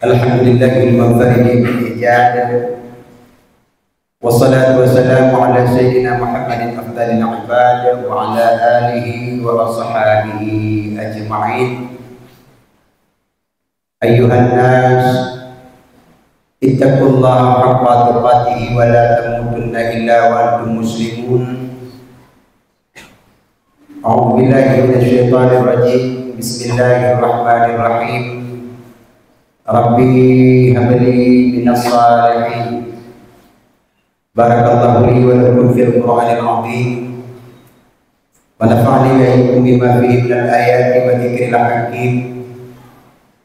Alhamdulillahil munfarid bil ijad wassalatu wassalamu ala sayyidina Muhammadin afdalil ibad wa ala alihi wa ashabihi ajma'in. Ayyuhan nas ittaqullaha haqqa tuqatih wa la tamutunna illa wa antum muslimun. A'udzu billahi minasy syaithanir rajim. Bismillahirrahmanirrahim. Rabbi habli minas salihin. Barakallahu li wa lakum fil Qur'anil azim. Wa nafa'ani wa iyyakum bima fihi minal ayati wa dzikril hakim.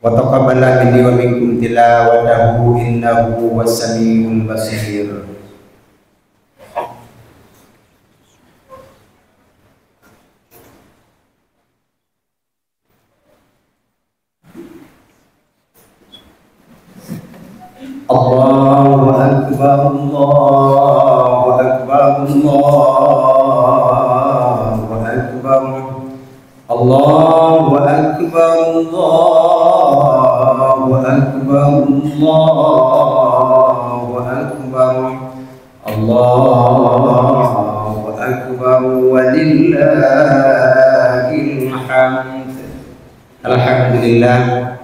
Wa taqabbala minni wa minkum tilawatahu innahu huwas samiul basir. Allahu akbar, Allahu akbar, Allahu akbar, Allahu akbar, Allahu akbar, Allahu akbar, Allahu akbar, walillahil hamd. Alhamdulillah.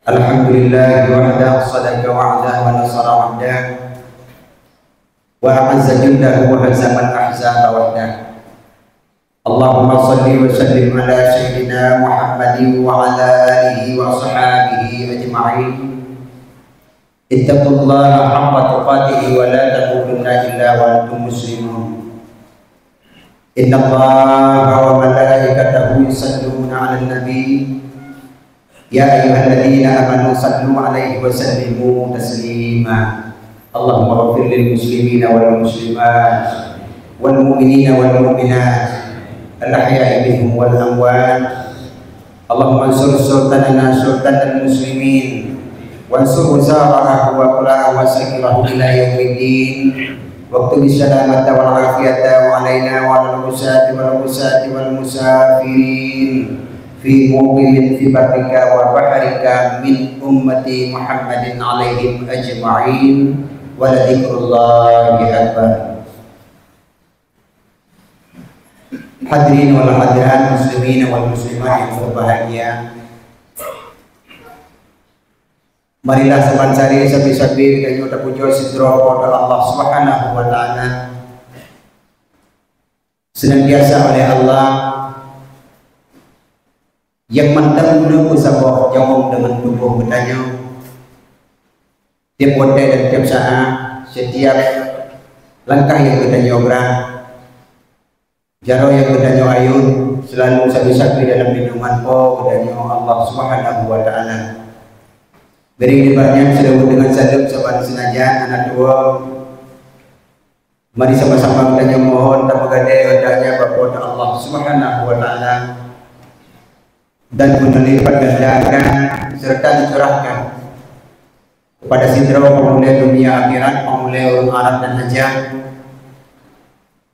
Alhamdulillah wahda sadaqa wa'da wa nasara wahda wa a'azza jillahu wa hazamal ahzaba wahda. Allahumma salli wa sallim ala sayyidina Muhammadin wa ala alihi wa ashabihi ajma'in. Ittaqullaha haqqa tuqatih wa la tamutunna illa wa antum muslimun. Innallaha wa malaikatahu yusalluna 'alan nabi. Ya ayyuhalladzina amanu sallu 'alaihi wa sallimu taslima. Allahumma ighfir lil muslimina wal muslimat wal mu'minina wal mu'minat al ahya'i minhum wal amwat. Allahumma ansur sultanana sultanal muslimin wansur wazarahu wa qula'a wa sakirahu ila yaumiddin. Waqtu bisalamata wal afiyata wa alaina wa ala al-musati wal musafirin fi muqilin fi barrika wa bahrika min ummati Muhammadin alaihim ajma'in wa la dzikrullahi akbar. Hadirin wal hadirat, muslimin wal muslimat yang berbahagia, marilah sepansari sabi-sabi dan juga pujo sidro kepada Allah Subhanahu wa taala. Senantiasa oleh Allah yang mantap menunggu sabah jawab dengan tubuh bertanya tiap waktu dan tiap saat, setiap langkah yang bertanya obrak jaro yang bertanya ayun selalu sabi-sabi dalam lindungan bertanya Allah Subhanahu wa ta'ala. Beri banyak sedang dengan salam saban senajan anak dua. Mari sama-sama bertanya mohon tak mengadai adanya kepada Allah Subhanahu wa ta'ala dan melipat gandakan serta dicurahkan kepada sidra pemulai dunia akhirat, pemulai ulum Arab dan Najah,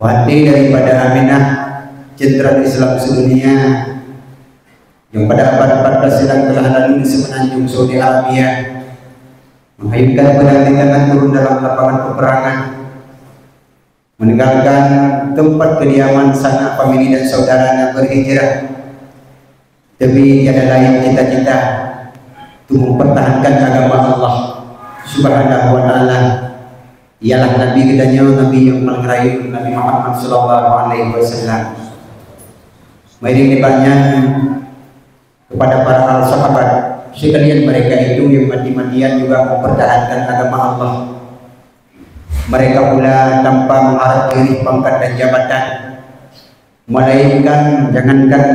wati daripada Aminah jenderal Islam sedunia yang pada abad 14 silam telah lalu di semenanjung Saudi Arabia, menghayutkan pelantikan turun dalam lapangan peperangan, meninggalkan tempat kediaman sanak famili dan saudaranya berhijrah demi tiada lain cita-cita untuk mempertahankan agama Allah Subhanahu wa ta'ala. Ialah Nabi kitanya, Nabi yang paling rayu, Nabi Muhammad sallallahu alaihi wasallam. Mari banyak kepada para sahabat sekalian, mereka itu yang mati-matian juga mempertahankan agama Allah. Mereka pula tanpa mengharap diri pangkat dan jabatan, melainkan jangankan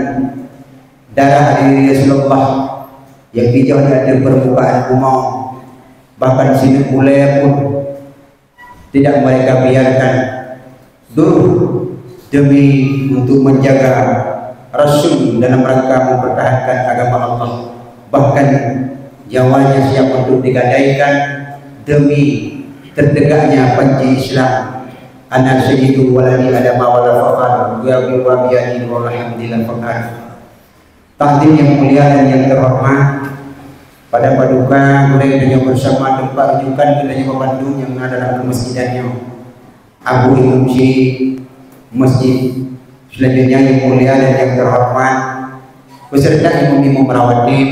darah diri Rasulullah yang dijauh dari permukaan umum, bahkan sini mulai pun tidak mereka biarkan dulu demi untuk menjaga Rasul dalam rangka mempertahankan agama Allah. Bahkan nyawanya siap untuk digadaikan demi tertegaknya panji Islam. Anak sayyidu waladi adama wala faqar wa biyadin walhamdulillah faqar. Takdim yang mulia dan yang terhormat, pada paduka goreng dengan bersama tempat rujukan gedanya Bandung yang ada dalam masjidannya Abu Imam Masjid. Selanjutnya yang mulia dan yang terhormat beserta imam-imam merawatib,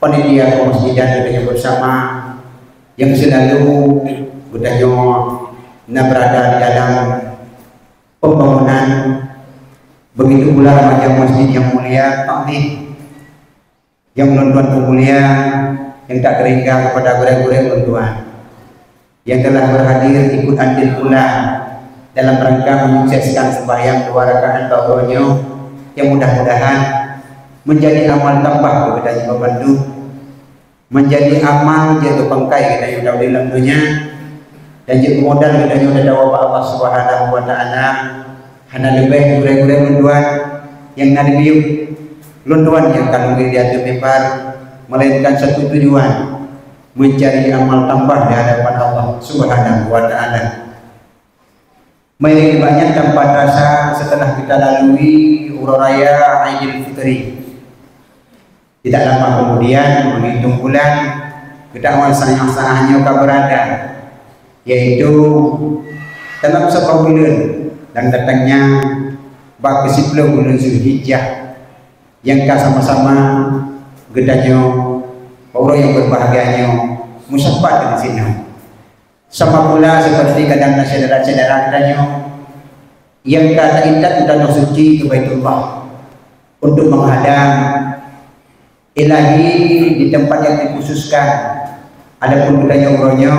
panitia masjidan gedanya bersama yang selalu gedanya berada di dalam pembangunan. Begitu pula remaja masjid yang mulia taklim yang tuan pemulia yang tak keringgang kepada goreng-goreng tuan yang telah berhadir ikut andil pula dalam rangka menyukseskan sembahyang 2 rakaat tawanya yang mudah-mudahan menjadi amal tambah kepada Bandung, menjadi amal jatuh pangkai kita yang dalam dunia dan jadi modal kita yang ada Allah Subhanahu wa taala. Hana lebih goreng-goreng tuan yang nadi biuk lunduan yang kalau dia membar melainkan satu tujuan mencari amal tambah di hadapan Allah Subhanahu wa taala. Main banyak tanpa rasa setelah kita lalui Uraya Aidil Fitri. Tidak lama kemudian menghitung bulan kita sangat-sangatnya berada yaitu dalam 10 bulan dan datangnya bak ke-10 bulan Zulhijjah yang sama-sama gedanya orang yang berbahagianya musyafaat di sini. Sama pula seperti kadang saudara-saudara gedanya yang kata intat tanah suci ke Baitullah untuk menghadap ilahi di tempat yang dikhususkan. Adapun gedanya orangnya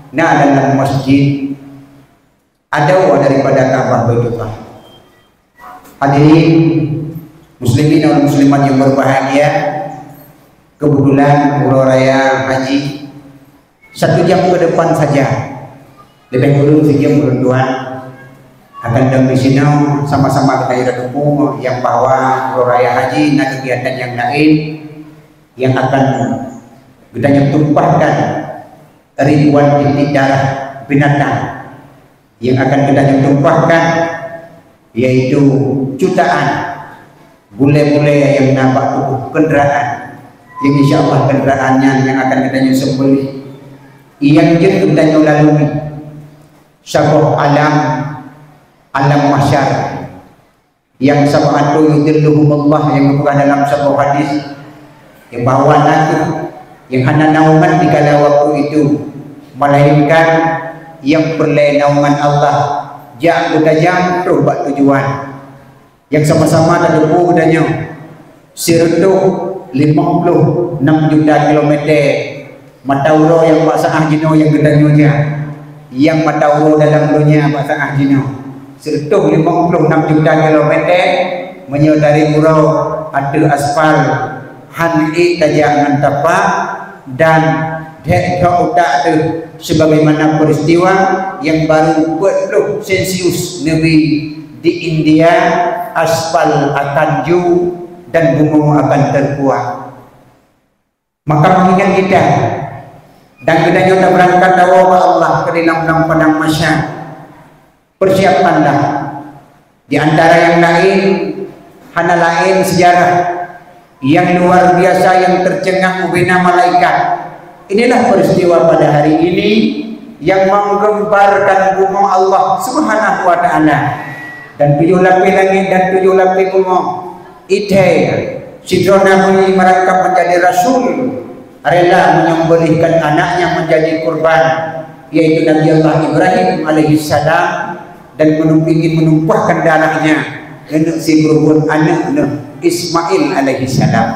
nah dalam masjid ada daripada Ka'bah Baitullah. Hadirin muslimin dan muslimat yang berbahagia, kebetulan Uraya Haji 1 jam ke depan saja, lebih kurang sejam Tuhan akan dan di sini sama-sama kita dukung yang bahwa Uraya Haji dan kegiatan yang lain yang akan kita tumpahkan ribuan titik darah binatang yang akan kita tumpahkan yaitu jutaan bule-bule yang nampak tubuh kendaraan yang insya Allah kendaraannya yang akan kita sembelih yang kita lalui sabah alam mahsyar yang sab'atu yudilluhum Allah yang bukan dalam sebuah hadis yang bahwa nanti yang hanya naungan di kala waktu itu melainkan yang berlenaungan Allah jak budaya terubah tujuan yang sama-sama ada debu budanya sirtuh 56 juta kilometer matauro yang pasang jino yang gedanya yang matauro dalam dunia pasang jino sirtuh 56 juta kilometer menyodari murau ada aspal han'i tajak ngantapa dan dek utak tu sebagaimana peristiwa yang baru 40 Celsius Nabi di India aspal akan ju dan bunga akan terkuat. Maka mengingat kita dan kita juga berangkat dakwah Allah ke dalam padang mahsyar. Persiapkanlah di antara yang lain hana lain sejarah yang luar biasa yang tercengang ubina malaikat. Inilah peristiwa pada hari ini yang menggemparkan bunga Allah Subhanahu wa taala dan 7 lapis langit dan 7 lapis bunga. Ite Sidrona merangkap menjadi rasul rela menyembelihkan anaknya menjadi kurban yaitu Nabi Allah Ibrahim alaihissalam dan ingin menumpahkan darahnya untuk si berbuat anak Ismail alaihissalam.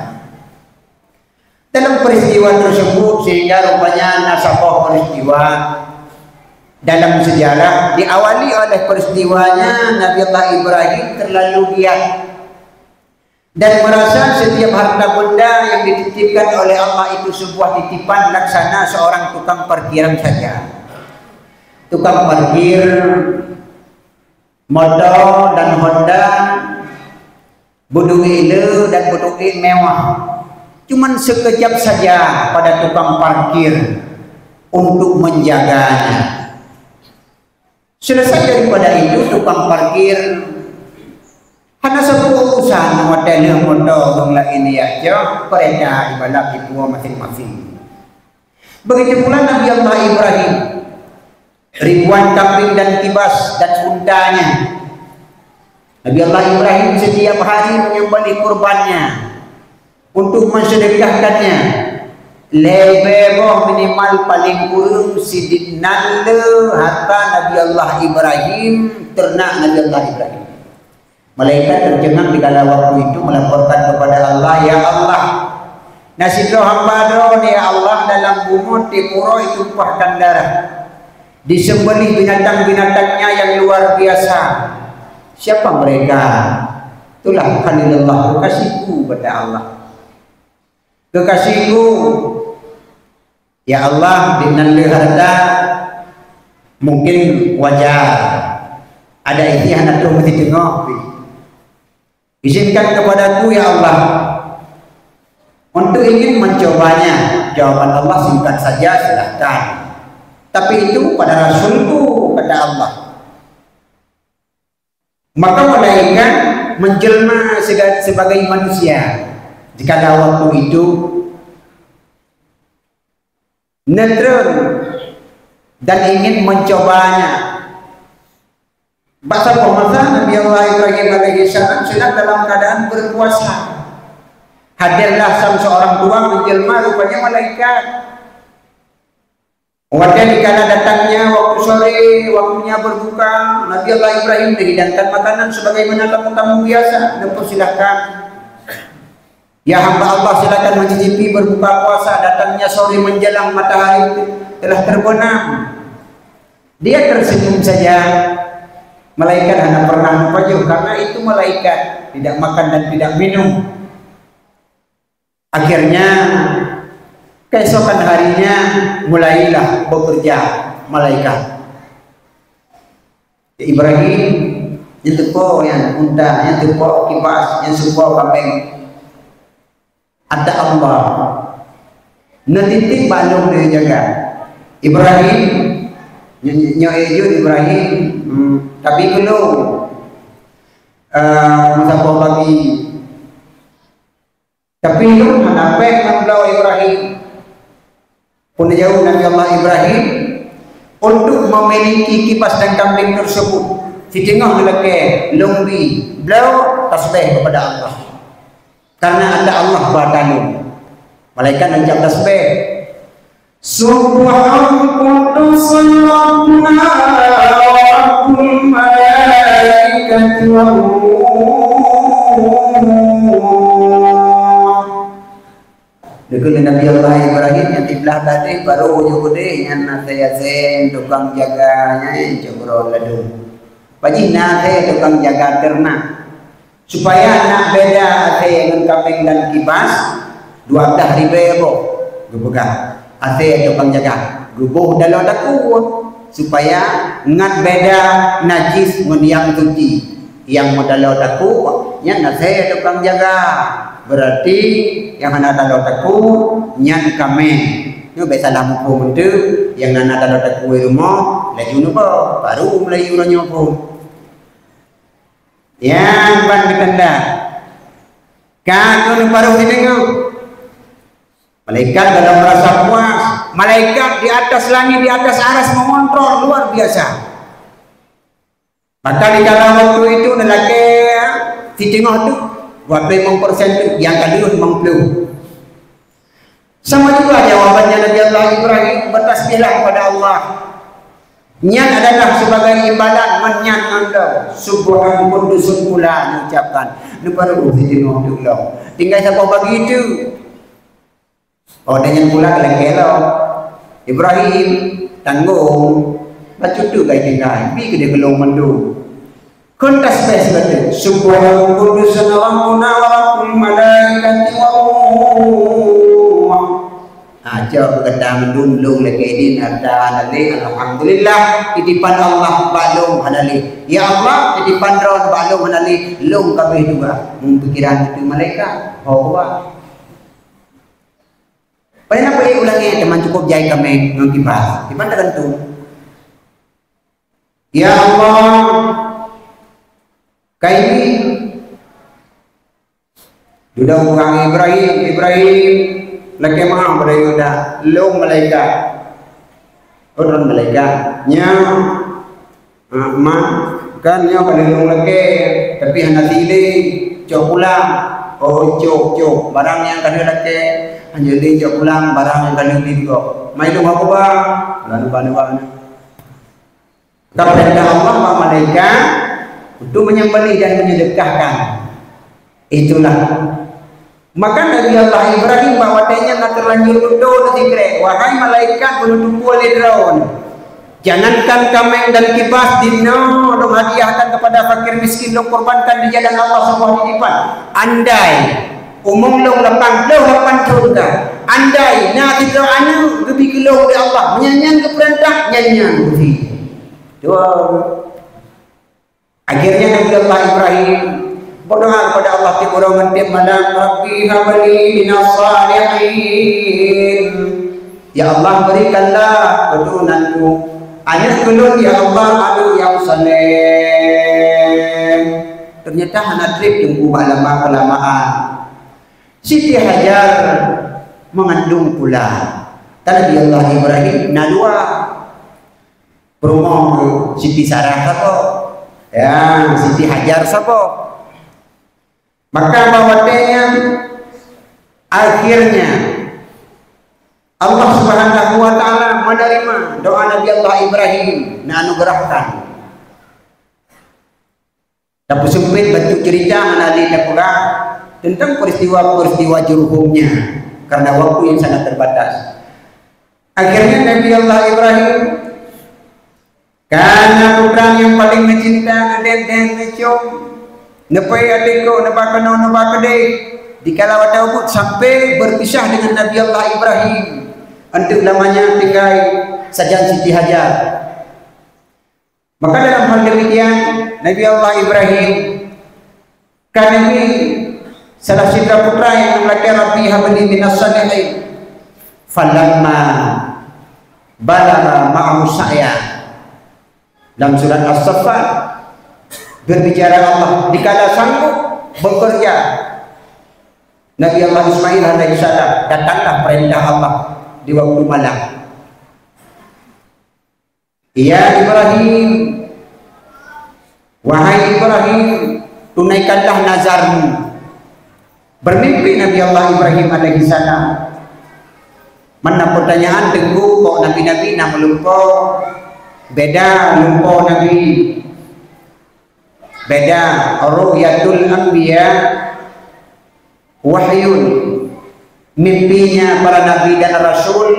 Dalam peristiwa tersebut sehingga rupanya nasabah peristiwa dalam sejarah diawali oleh peristiwanya Nabi Allah Ibrahim terlalu giat dan merasa setiap harta benda yang dititipkan oleh Allah itu sebuah titipan laksana seorang tukang parkiran saja. Tukang parkir motor dan Honda, budui ile dan budui mewah. Cuman sekejap saja pada tukang parkir untuk menjaganya. Selesai daripada itu tukang parkir Hana satu urusan hotel motor orang lain ya, jauh kereta ibadah di pulau masing-masing. Begitu pula Nabi Allah Ibrahim, ribuan kambing dan kibas dan untanya. Nabi Allah Ibrahim setiap hari menyembelih kurbannya untuk mensedekahkannya. Lebih minimal paling kurang sidit nanda hatta Nabi Allah Ibrahim ternak Nabi Allah Ibrahim. Malaikat tercengang di kala waktu itu melaporkan kepada Allah, ya Allah, nasib hamba doa ya Allah dalam bumi timur itu tumpahkan darah, disembelih binatang-binatangnya yang luar biasa. Siapa mereka? Itulah Khalilullah, kekasihku pada Allah. Kekasihku, ya Allah, dengan harta mungkin wajar ada ikhtiar tu mesti tengok. Izinkan kepadaku ya Allah untuk ingin mencobanya. Jawaban Allah singkat saja, silahkan. Tapi itu pada Rasulku, kata Allah. Maka malaikat menjelma sebagai manusia. Jika waktu itu netral dan ingin mencobanya. Bahasa pemasa Nabi Allah Ibrahim alaihi salam sedang dalam keadaan berpuasa. Hadirlah sang seorang tua menjelma rupanya malaikat. Waktu dikala datangnya waktu sore, waktunya berbuka, Nabi Allah Ibrahim dihidangkan makanan sebagaimana tamu-tamu biasa. Dipersilahkan. Ya hamba Allah, silakan mencicipi berbuka puasa. Datangnya sore menjelang matahari telah terbenam. Dia tersenyum saja. Malaikat hanya pernah membaca karena itu malaikat tidak makan dan tidak minum. Akhirnya keesokan harinya mulailah bekerja malaikat. Ibrahim itu po yang unta, yang itu po kibas, yang sebuah kambing. Ada Allah. Netitik balung dia jaga. Ibrahim Ibrahim tapi belum masa pagi. Tapi itu menapek membelau Ibrahim. Pun jauh Nabi Allah Ibrahim untuk memiliki kipas dan kambing tersebut. Si tengah meleke lumbi belau tasbih kepada Allah. Karena ada Allah bertanung. Malaikat mengucap tasbih. Subhanal Qudus Rabbuna Rabbul Malaikati wal Dekul Nabi Allah Ibrahim yang di belah tadi baru ujung gede yang nate yasin tukang jaganya jogro ladung. Pagi nate tukang jaga ternak supaya anak beda ate dengan kambing dan kibas dua dah ribebo gebegang. Ate tukang jaga gubuh dalam daku supaya ngat beda najis mendiang suci yang modal daku yang nate tukang jaga berarti yang anak dalam daku nyan kami ni biasa lah mumpung itu yang anak dalam daku rumah lagi nubo baru mulai uranya pun yang ban ketenda kan baru ditengok. Malaikat dalam rasa puas, malaikat di atas langit, di atas aras mengontrol luar biasa. Maka di dalam waktu itu lelaki di tengah itu 25% yang kali mengpelu. Sama juga jawabannya Nabi Allah Ibrahim bertasbihlah kepada Allah. Niat adalah sebagai ibadat menyan anda. Subhan kudusun pula diucapkan. Lupa dulu di tengah itu tinggal siapa bagi itu. Oh dengan pula kelengkelo Ibrahim tanggung baca tu kai tinggal bi ke dia belum mendu kontas bes betul subhanallah qudusun rabbuna wa rabbul malaikati wa aja berkata mendung lagi ini ada nali alhamdulillah titipan Allah balung hanali ya Allah titipan ron balung hanali lung kabeh juga mempikiran itu malaikat bahwa pada apa ulangi teman cukup jahit kami mengkibas. Di mana tentu? Ya Allah, kami Sudah orang Ibrahim lagi maha berayuda lo malaikat orang malaikatnya man kan nya kalilung lagi tapi hana sili cok pulang cok barang yang kali lagi hanya di cok pulang barang yang kali juga mai lu apa ba lalu bana kepada Allah malaikat untuk menyembelih dan menyedekahkan. Itulah maka Nabi Allah Ibrahim bawa tanya nak terlanjur duduk dikira wahai malaikat belum boleh drone jangankan kameng dan kibas dino dong hadiahkan kepada fakir miskin dong korbankan di jalan Allah sebuah titipan andai umum long lapang surga andai na tidak anu lebih kilo di Allah menyanyian ke perintah nyanyian dua akhirnya Nabi Allah Ibrahim berdoa kepada Allah di kurungan tiap malam Rabbi habli minas salihin ya Allah berikanlah keturunanku anak kelun ya Allah anu yang saleh ternyata hana trip tunggu lama kelamaan Siti Hajar mengandung pula Nabi Allah Ibrahim nadua promo Siti Sarah sabo ya Siti Hajar sabo maka bawatnya akhirnya Allah Subhanahu wa taala menerima doa Nabi Allah Ibrahim dan anugerahkan. Tapi sempit bentuk cerita menali kurang tentang peristiwa-peristiwa jurhumnya karena waktu yang sangat terbatas. Akhirnya Nabi Allah Ibrahim karena putra yang paling mencinta dan ngecom nepai adiko nebakade dikala wata sampai berpisah dengan Nabi Allah Ibrahim untuk lamanya tinggal saja Siti Hajar. Maka dalam hal demikian Nabi Allah Ibrahim kan ini salah citra putra yang memiliki Rabbi habli minas salihin falamma balagha ma'ahu sa'ya dalam surat As-Saffat berbicara Allah dikala sanggup bekerja Nabi Allah Ismail alaihi salam datanglah perintah Allah di waktu malam ya Ibrahim wahai Ibrahim tunaikanlah nazarmu bermimpi Nabi Allah Ibrahim alaihi salam mana pertanyaan tenggu kok nabi-nabi nak melumpur beda lumpur Nabi beda ru'yatul anbiya wahyun mimpinya para nabi dan rasul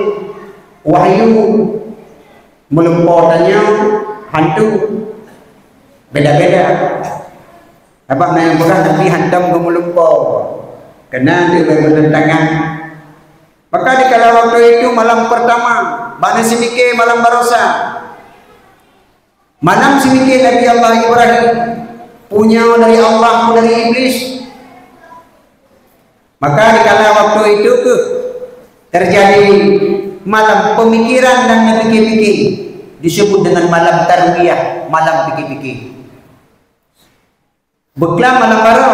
wahyu melumpuhkannya hantu beda-beda apa yang pernah nabi hantam ke melumpuh kena dia bertentangan maka di kala waktu itu malam pertama bana sedikit malam barosa malam sedikit Nabi Allah Ibrahim punya dari Allah dari iblis maka di kala waktu itu terjadi malam pemikiran dan pikir-pikir disebut dengan malam tarbiyah malam pikir-pikir beklam malam baru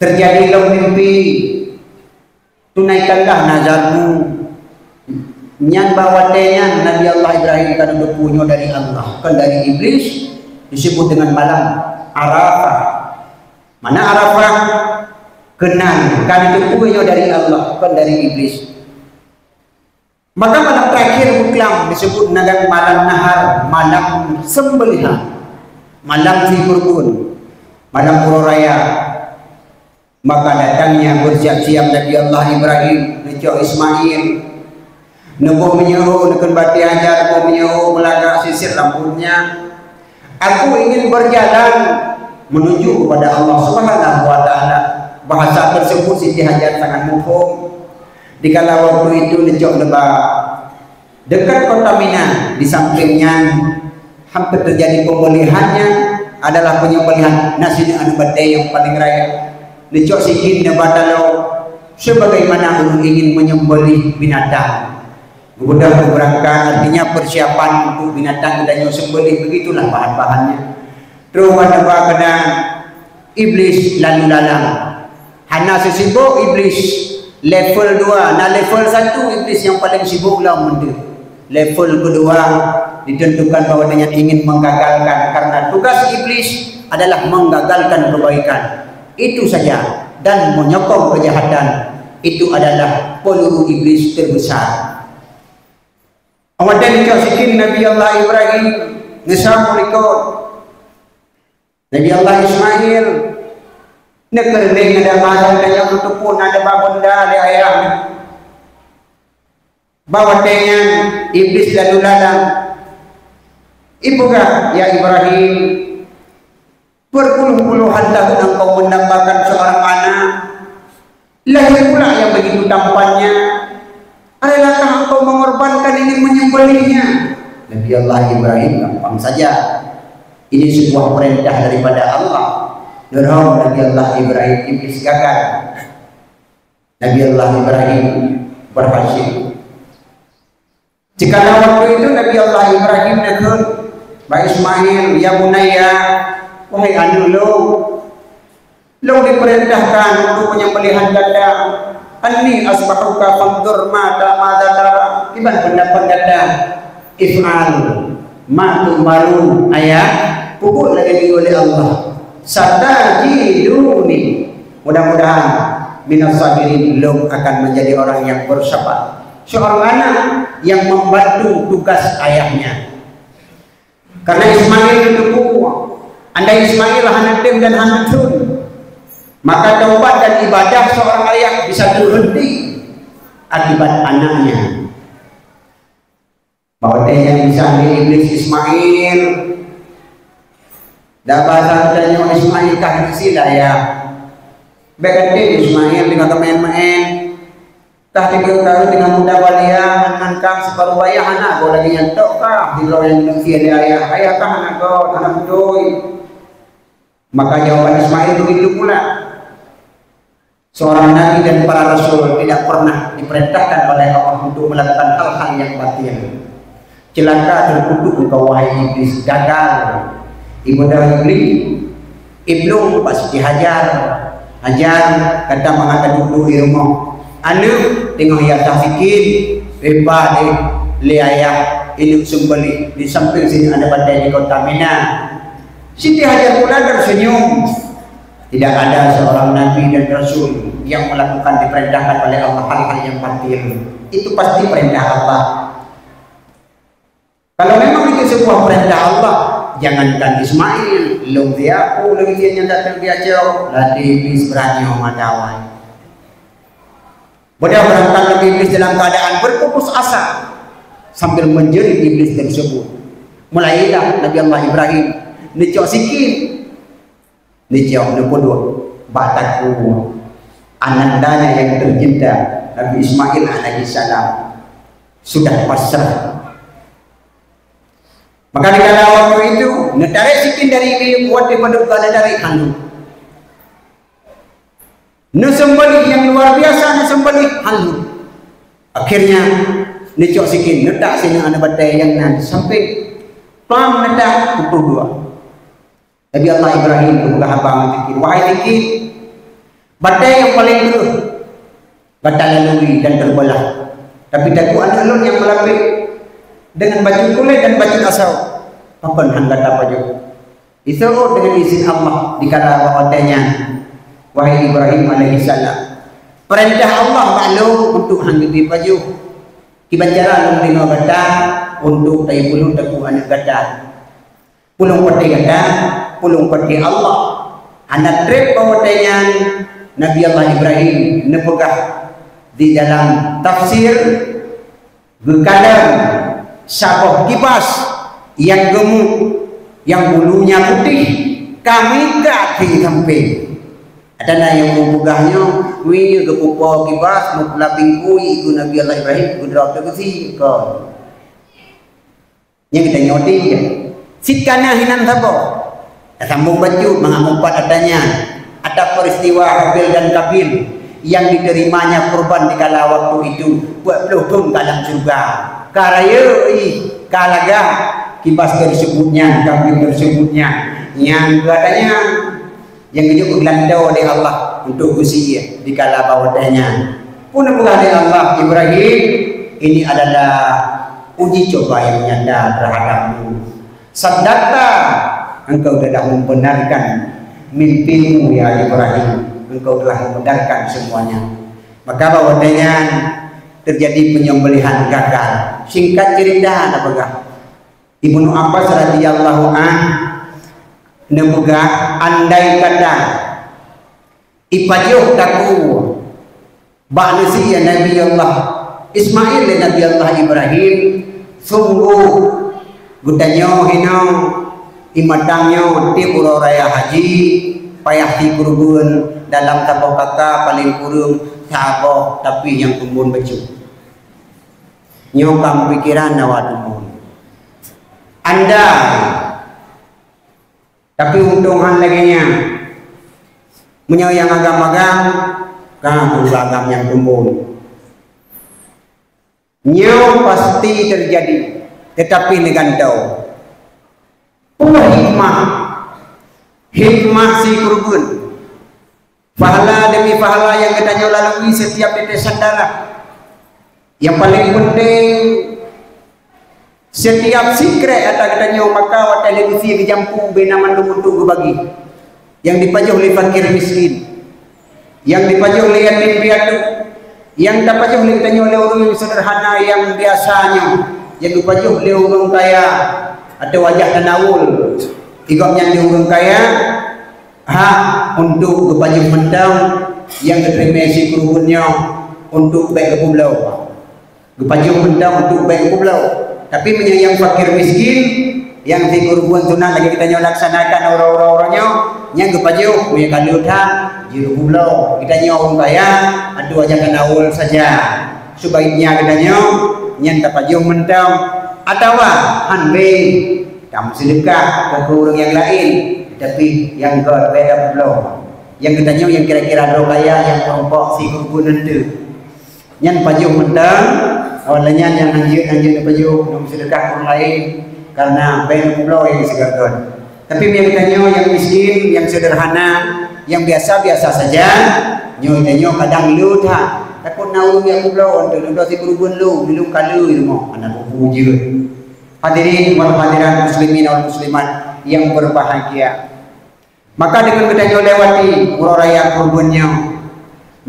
terjadi mimpi tunaikanlah nazarmu nyan bawatenya Nabi Allah Ibrahim kan punya dari Allah kan dari iblis disebut dengan malam Arafah mana Arafah kenal kan itu punya dari Allah kan dari iblis maka malam terakhir buklang disebut dengan malam nahar malam sembelihan malam zikurkun malam pura raya maka datangnya bersiap-siap Nabi Allah Ibrahim Nabi Ismail Nubuh menyuruh dengan bati hajar nubuh menyuruh melagak sisir rambutnya aku ingin berjalan menuju kepada Allah Subhanahu wa taala bahasa tersebut Siti Hajar sangat mufhum dikala waktu itu necok lebah dekat kota Mina di sampingnya hampir terjadi pembelihannya adalah penyembelihan nasi anu badai yang paling raya necok sikin nebatalo sebagaimana ulun ingin menyembelih binatang mudah berangkat artinya persiapan untuk binatang dan sembelih begitulah bahan-bahannya terus pada kena iblis lalu lalang Hana sibuk iblis. Level 2, nah level 1 iblis yang paling sibuk lah benda. Level kedua ditentukan bahwa dia ingin menggagalkan, karena tugas iblis adalah menggagalkan kebaikan. Itu saja, dan menyokong kejahatan. Itu adalah peluru iblis terbesar. Kemudian kasihin Nabi Allah Ibrahim ngesam ikut Nabi Allah Ismail nekerling ada mahal yang untuk pun ada babunda di ayam bawa dengan iblis lalu lalang. Ibukah ya Ibrahim, berpuluh-puluhan tahun engkau mendapatkan seorang anak, lahir pula yang begitu tampannya. Adalahkah engkau mengorbankan ingin menyembelihnya? Nabi Allah Ibrahim gampang saja. Ini sebuah perintah daripada Allah. Dorong Nabi Allah Ibrahim, iblis gagal. Nabi Allah Ibrahim berhasil. Jika waktu itu Nabi Allah Ibrahim negur, Pak Ismail, ya bunaya, wahai anu lo diperintahkan untuk penyembelihan gada. Anni asbahuka fandur mata tara. Iban pendapat gada. If'al ma tu'marun, ayat pupuk lagi oleh Allah. Satajiduni, mudah-mudahan minas sabirin, lo akan menjadi orang yang bersabar. Seorang anak yang membantu tugas ayahnya. Karena Ismail itu kuat. Andai Ismail hanadim dan hanatun, maka taubat dan ibadah seorang ayah bisa berhenti akibat anaknya. Bahwa dia yang bisa iblis Ismail. Dapat tanya Ismail kah sila ya. Begati Ismail dengan main-main. Tah 3 tahun dengan muda walia menankang separuh wayah anak go lagi nyantok kah di luar yang nungsi ayah. Ayah kah anak go, anak doi. Maka jawaban Ismail begitu pula. Seorang nabi dan para rasul tidak pernah diperintahkan oleh Allah untuk melakukan hal-hal yang batil. Celaka terkutuk engkau wahai iblis, gagal. Ibadah iblis pasti hajar kata mengatakan dulu di rumah anu tengok ya tak sikit bepa le ayah ini sembeli di samping sini ada badai di kota Mina. Siti Hajar pula tersenyum. Tidak ada seorang nabi dan rasul yang melakukan diperintahkan oleh Allah hal-hal yang batil. Itu pasti perintah Allah. Kalau memang itu sebuah perintah Allah, jangankan Ismail, long dia yang datang dia jauh, latih iblis berani memadawai. Mudah berangkat lagi iblis dalam keadaan berputus asa sambil menjerit iblis tersebut. Mulailah Nabi Allah Ibrahim necok sikit, necok nepodot bataku anandanya yang tercinta Nabi Ismail alaihissalam sudah pasrah. Maka di kala waktu itu netarik sikit dari ini buat dipadukan dari handuk. Nesembelih yang luar biasa, nesembelih handuk. Akhirnya necok sikit, netak sini ada batai yang nanti sampai pam netak pukul 2. Nabi Allah Ibrahim buka habang sikit, wahai sikit, batai yang paling dulu, batai lalui dan terbelah. Tapi dakwaan alun yang melapik dengan baju kulit dan baju asau. Apa hendak apa juga? Itu dengan izin Allah dikala waktunya. Wahai Ibrahim alaihissalam, perintah Allah maklum untuk hanggi baju. Kibanjara lung gata untuk tayi pulung taku anak gata. Pulung pati gata, pulung pati Allah. Anak trip waktunya Nabi Allah Ibrahim nepegah di dalam tafsir berkadang saboh kipas yang gemuk, yang bulunya putih, kami kaki samping. Ada na yang membugahnya, wih kepupo kipas, mukula pingkui, ikut Nabi Allah Ibrahim, kudrak terkesi kau. Yang kita nyoti ya, sitkana hinan sabo. Sambung baju, mengamumpat adanya. Ada peristiwa Habil dan Kabil yang diterimanya kurban di kala waktu itu buat pelukung dalam surga. Karaya kalaga kibas tersebutnya, kambing tersebutnya yang katanya yang hidup berlandau oleh Allah untuk usia di kala bawatnya. Pun berkata Allah Ibrahim, ini adalah uji coba yang nyata terhadapmu. Sadaqta, engkau telah membenarkan mimpimu ya Ibrahim. Engkau telah membenarkan semuanya. Maka bawatnya terjadi penyembelihan gagal. Singkat cerita apakah? Ibnu Abbas radhiyallahu an nembuga andai kata ipajuh taku ba'nasi ya Nabi Allah Ismail dan Nabi Allah Ibrahim sungguh gutanyo hinong imatangyo ti puro raya haji payah ti kurubun dalam tapau kakak paling kurung sahaboh tapi yang kumbun becu nyokam pikiran nawadumun anda tapi untungan lagi nya menyayang agam-agam kan agam yang kumbun nyo pasti terjadi tetapi negantau hikmah si kurubun pahala demi pahala yang kita lalui setiap tetesan darah. Yang paling penting setiap sikre atau kita maka televisi di jampu benaman dumutu bagi yang dipajuh oleh fakir miskin, yang dipajuh oleh yatim piatu, yang dipajuh oleh kita oleh orang yang sederhana yang biasanya, yang dipajuh oleh orang kaya atau wajah tanawul, igapnya di orang kaya untuk kepajuh mendang yang diterima si kurubunnya untuk baik kepulau kepajuh mendang untuk baik kepulau tapi menyayang fakir miskin yang si kurubun tunang lagi kita laksanakan orang-orangnya yang kepajuh punya kalutan jiru pulau kita orang kaya ada wajah kanawul saja sebaiknya kita yang kepajuh mendang atau hanbe kamu sedekah ke orang yang lain tapi yang berbeda belum yang katanya yang kira-kira ada kaya yang kelompok si kurubun itu yang pajuh mendang awalnya yang anjir pajuh yang sedekah orang lain karena beda pulau yang segargon tapi yang katanya yang miskin yang sederhana yang biasa-biasa saja nyonya kadang lu tak takut naung yang pulau untuk si kurubun lu minum kalu itu mau anak puji hadirin wal hadirat muslimin wal muslimat yang berbahagia. Maka dengan kita lewati raya kurbannya,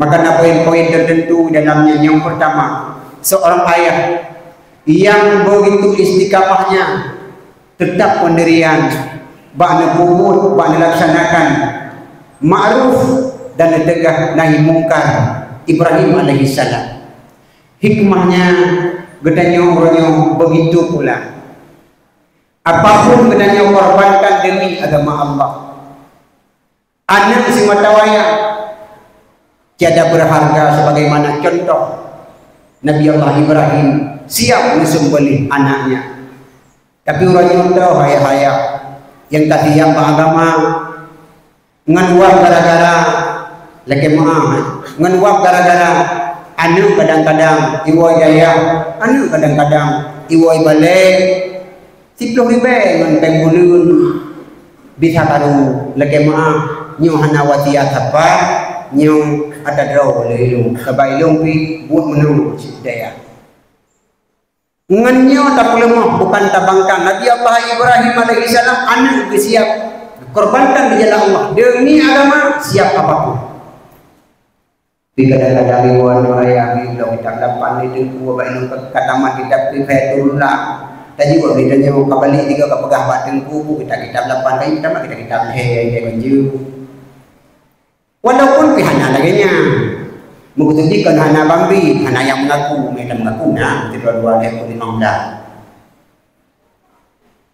maka ada poin-poin tertentu dalamnya. Yang pertama, seorang ayah yang begitu istiqamahnya tetap pendirian, ba'na pumut, ba'na laksanakan ma'ruf dan tegak nahi mungkar Ibrahim alaihissalam. Hikmahnya gedanya orangnya begitu pula. Apapun gedanya korbankan demi agama Allah. Anak si matawaya tiada berharga sebagaimana contoh Nabi Allah Ibrahim siap disembelih anaknya. Tapi orang tahu haya-haya yang tadi yang beragama nganuap gara-gara lagi nganuap gara-gara anu kadang-kadang iwoi gaya anu kadang-kadang iwoi balik 10 ribu ngan pembulun bisa baru lagi nyo hanawati atapa nyo ada draw lelung kabailung pi buat menurut daya nganyo tak lemah bukan tabangkan Nabi Allah Ibrahim alaihi salam anak siap korbankan di jalan Allah demi agama siap apapun. Kadang-kadang iwan raya bilang kita dapat itu dua bailung katamat kita prefetullah tadi buat bedanya mau kembali tiga ke pegah batengku kita dapat kali kita banju walaupun pihana laginya mengutipkan hana bambi hana yang mengaku mereka mengaku nah kedua-dua level 15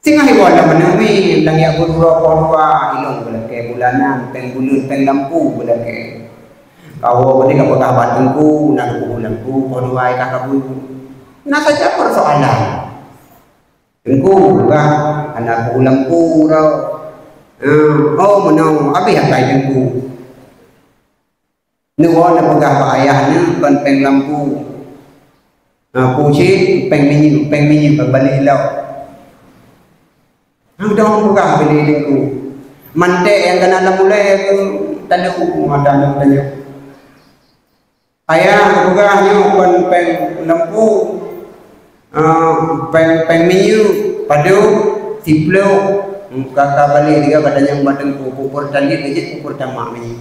singa hiwala menami lang ya buru dua ilong belake bulanan pengbulun penglampu belake kau ketika pegah batengku nak bulanku kedua kakak bu nah saja persoalan tengku juga anak ulangku oh menang abi hakai tengku nuwa na pegah ayahnya kan peng lampu puji peng minyak berbalik hilau udah pegah beli tengku mantek yang kena mulai talu ada tanya. Ayah bukannya peng lempu peng minyu padu tiplo kakak balik dia katanya badan kukur tali aja kukur tamak ni.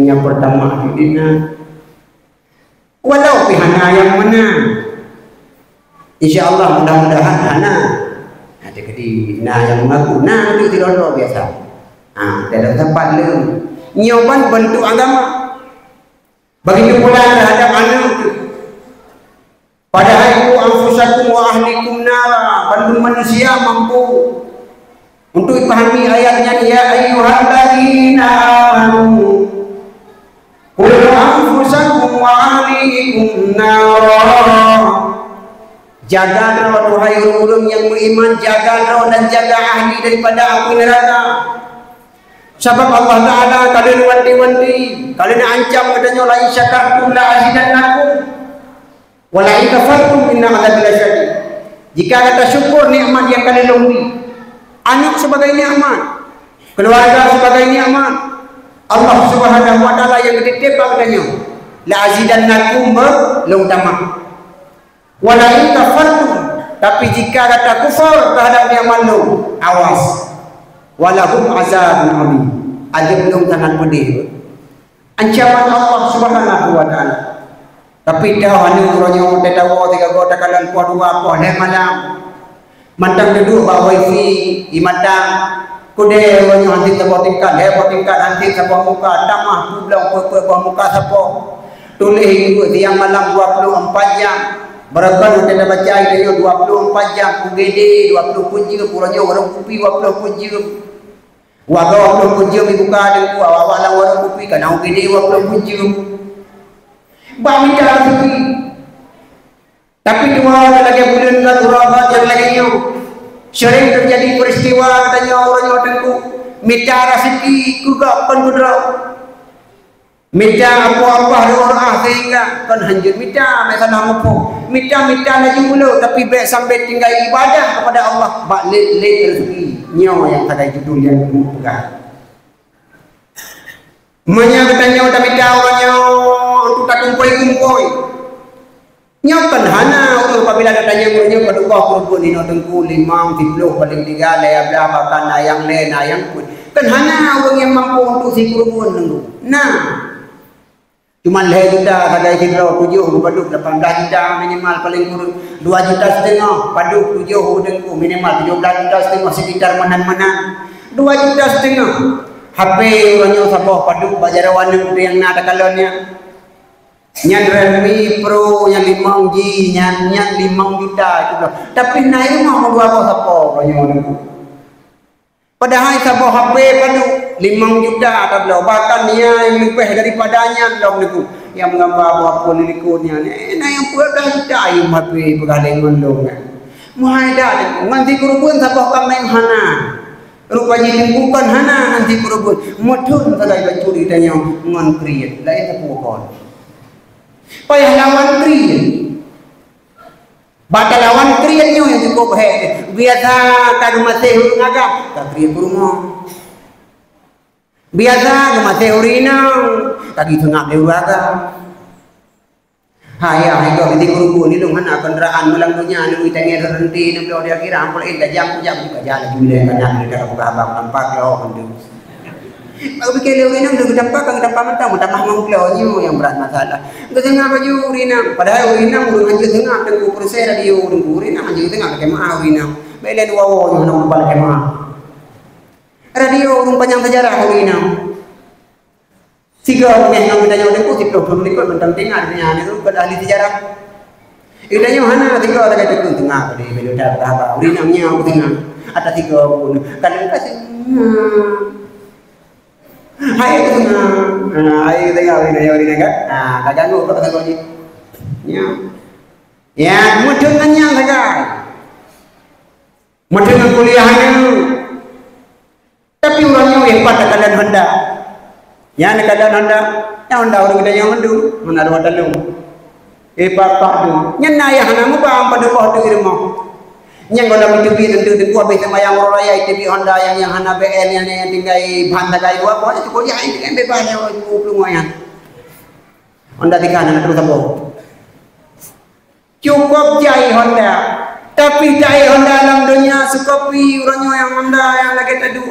Yang pertama dina walau pihana yang mana insyaallah mudah-mudahan hana ada kedi yang mengaku itu tidak luar biasa dalam tempat lain nyoban bentuk agama begitu pula terhadap anak itu padahal itu anfusakum wa ahlikum nara bantu manusia mampu untuk dipahami ayatnya ya ayyuhalladzina amanu qul anfusakum wa ahlikum nara jagalah wahai orang yang beriman jagalah dan jaga ahli daripada api neraka sebab Allah Ta'ala kalian wanti-wanti kalian ancam katanya la in syakartum la azidannakum wa la in kafartum inna adzabi lasyadid jika kata syukur nikmat yang kalian lalui anak sebagai nikmat keluarga sebagai nikmat Allah Subhanahu wa taala yang dititipkan katanya la azidannakum belum tamat wa la in kafartum tapi jika kata kufur terhadap nikmat lu awas walahum azabun alim ada belum tangan pedih ancaman Allah Subhanahu wa taala tapi dah hanya urangnya udah tahu tiga kota kalian kuat dua apa malam mantang duduk bawa wifi di matang kude urangnya nanti terbotingkan nanti sebuah muka tamah tu bilang buah muka siapa tulis itu siang malam 24 jam berapa kita baca itu 24 jam UGD 20 kunci kurangnya orang kopi 20 kunci waga 20 kunci dibuka dengan awak-awak orang kopi kan UGD 20 kunci bak minta rezeki tapi dua lagi bulan kan orang yang lainnya sering terjadi peristiwa katanya orang tengku minta rezeki juga penduduk minta apa-apa orang sehingga kan hanjur minta mereka nak mampu minta lagi mula tapi baik sampai tinggal ibadah kepada Allah bak late rezeki nyawa yang tak judul yang pegang menya katanya udah minta orangnya untuk tak kumpul nyawa kan hana orang apabila katanya orangnya kedua kurun ini tengku 5 10 paling 3 laya berapa kan ayang le ayang pun kan hana orang yang mampu untuk si kurun tengku nah cuma leh juta kadai kilo 7 paduk 18 juta minimal paling kurang 2,5 juta paduk 7 dengku minimal 17 juta setengah sekitar mana-mana 2,5 juta HP orangnya sabah paduk bajarawan yang nak kalonnya nyan Redmi Pro yang 5G nyan 5 juta itu loh tapi naik mau dua apa siapa orangnya dengku padahal sabah HP paduk 5 juta atau bahkan dia yang lebih daripadanya dalam niku yang menggambar apa liriknya nah yang pula juta yang HP pegalengan dong muai dah nanti kurubun sabah kami hana rupanya bukan hana nanti kurubun mudun sagai curi tanya ngan kriet lain terpukul payah lawan kriet bakal lawan krietnya yang cukup biasa kagum masih ngagak tak kriet rumah biasa ke teorina tadi tengah dewasa hayah itu di guru ni dong hana kendaraan melang punya ni tanya terhenti ni belum dia kira ampul indah jam juga jalan juga kan ada buka abang nampak lo hendu aku pikir urina udah dampak kan dampak mentang tambah mengklonyo yang berat masalah ke tengah baju urina padahal urina udah ngaju tengah tengku kursi radio urina ngaju tengah ke mah urina bela dua wo nak balik ke mah radio urung panjang sejarah urina tiga orang yang menanya orang itu tiga orang itu tentang tengah dengan itu pada ahli sejarah idanya mana tiga orang itu tengah di beloda apa urina nya aku tengah ada 3 pun kadang kasih hai tengah hai tengah urina kan kagak lu kata kau ni ya mudunnya saja mudun kuliahnya tapi orangnya hebat kalian hendak ya kalian hendak yang hendak orang kita yang mendu mana ada wadah lu hebat pak tu nyana ya hana mu bang pada bawah tu rumah Yang kalau itu tentu habis semayang raya itu Honda yang hana BN yang tinggal bahan tagai dua pokoknya itu kuliah itu kan bebas yang 20 moyan. Honda tiga anak terus apa? Cukup jai Honda. Tapi jai Honda dalam dunia sekopi orangnya yang Honda yang lagi tadu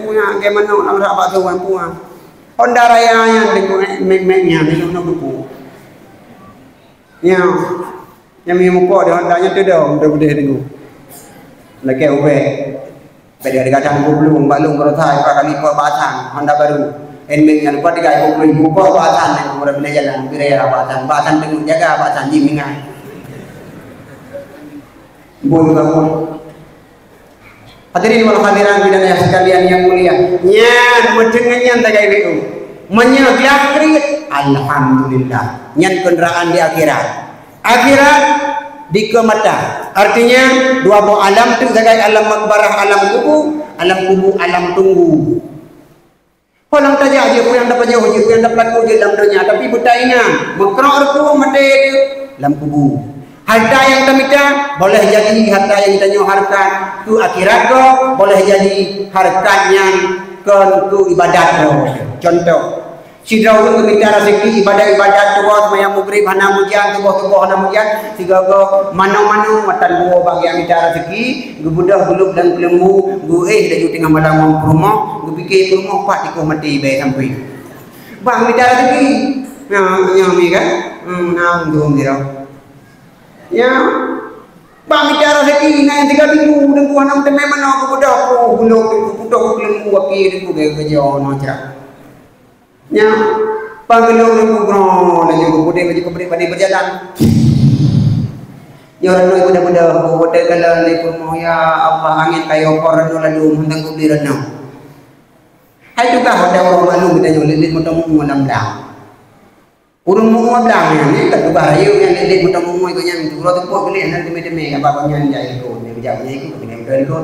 punya gimana orang rapat tuan puang. Honda raya yang dengan mek-meknya di dalam buku. Ya. Yang memukau di Hondanya tu dah mudah-mudah tengok. Lagi ube. Pada hari kadang 20 balung berotai pak kali buat batang Honda baru. Enmeng yang lupa 30 ribu buat batang yang murah bila jalan biraya batang tengok jaga batang jimingan. Boleh bangun. Hadirin wal hadirat bidana sekalian yang mulia. Nyan mendengannya tagai itu. Menyegah krit. Alhamdulillah. Nyan kenderaan di akhirat. Akhirat di kemata. Artinya dua buah alam tu sebagai alam makbarah, alam kubur, alam tunggu. Orang tajak je yang dapat jauh je, yang dapat je dalam dunia. Tapi buta ingat, mengkerok tu mati dia dalam kubur. Harta yang kita boleh jadi harta yang kita harta tu akhirat ko, boleh jadi hartanya ke ibadat ko. Contoh Sidra ulun keminta rezeki ibadat-ibadat tubuh semayang maghrib hana mujian tubuh hana mujian tiga go mano matan buah bagi yang minta rezeki gebudah guluk dan kelembu dah ju tengah malam rumah fikir rumah pak diko mati baik sampai bang minta rezeki yang ni kan nang dong dia ya bang minta rezeki na yang 3 minggu dan gua hana temai mana gebudah guluk kelembu wakil diko kerja no cerah nya panggilung ngugro dan juga bude pada berjalan ya orang itu mudah-mudah bude kalau di rumah ya apa angin kayu koran lalu hendang kubli renang hai juga ada orang malu kita nyolid mutong mulam belang urung mu belang ni kan juga ayo yang lilit mutong mu itu yang turut tepuk beli nanti demi apa banyak jai itu ni bijak itu kena dari itu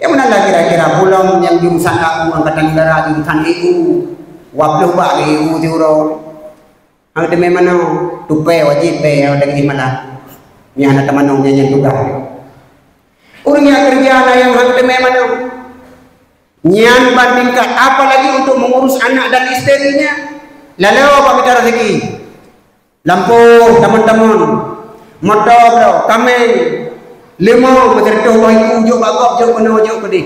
ya mana kira-kira pulang yang jurusan aku angkatan udara jurusan EU wapluh bak EU juro ang demi mana tupai wajib pe ada di mana ni anak temannya yang tugas urangnya kerja yang hang demi mana nyan bandingkan apalagi untuk mengurus anak dan istrinya lalu apa minta rezeki lampu teman-teman motor kameng lima macam tu baik ujuk bagap je kena ujuk pedih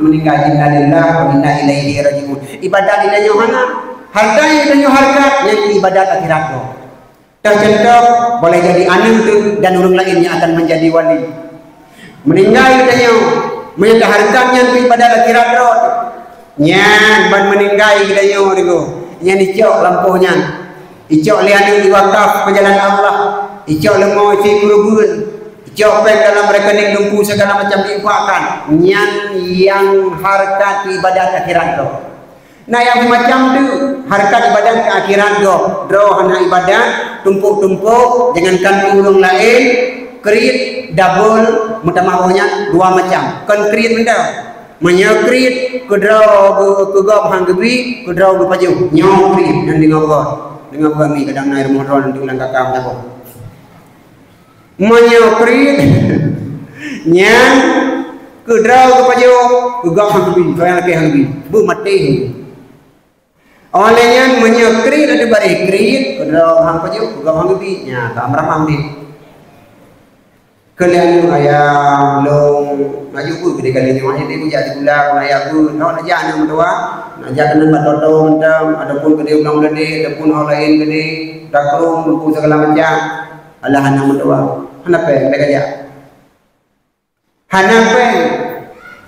meninggal innalillah wa inna ilaihi rajiun ibadat dinanya hana harta yang dinanya harkat yang ibadat akhirat tu tercontoh boleh jadi anak tu dan orang lainnya akan menjadi wali meninggal dinanya menyata hartanya tu ibadat akhirat tu nyan ban meninggal dinanya tu yang dicok lampunya icok lian wakaf perjalanan Allah icok lemau isi kurubun Jopek dalam rekening lumpuh segala macam diinfakkan yang harkat ibadat akhirat tu. Nah yang macam tu harkat ibadat ke akhirat tu. Hana ibadat tumpuk-tumpuk jangankan urung lain krit double mutamahnya dua macam. Kan krit benda. Menyakrit kedraw ke gop hang gebi kedraw ke paju. Nyokrit dan dengar kami kadang naik motor nanti ulang kakak macam menyokrit nyang kedraw kepada gugak hangbi kaya laki hangbi bu mati olehnya menyokrit ada bari krit kedraw hang paju gugak hangbi nya kamera hangbi kalian ayam long maju bu gede kalian yang ada bu jadi gula ayam bu no aja anak mentua aja kena batoto macam adapun gede ulang gede adapun hal lain gede dakrum lupu segala macam Allah hana mendoa, hana pe mereka dia, hana pe.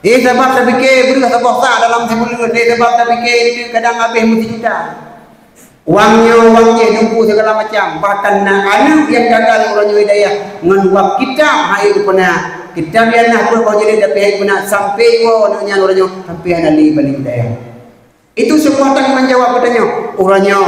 Sebab tak fikir beri sebab sah dalam sebelum ni sebab tak fikir itu kadang habis mesti juta. Wangnya dumpu segala macam. Bahkan anak yang gagal orang hidayah menguap kitab hai pernah kitab yang nak kau jadi dapat pernah sampai orangnya sampai anali balik hidayah. Itu semua tak menjawab katanya. Orangnya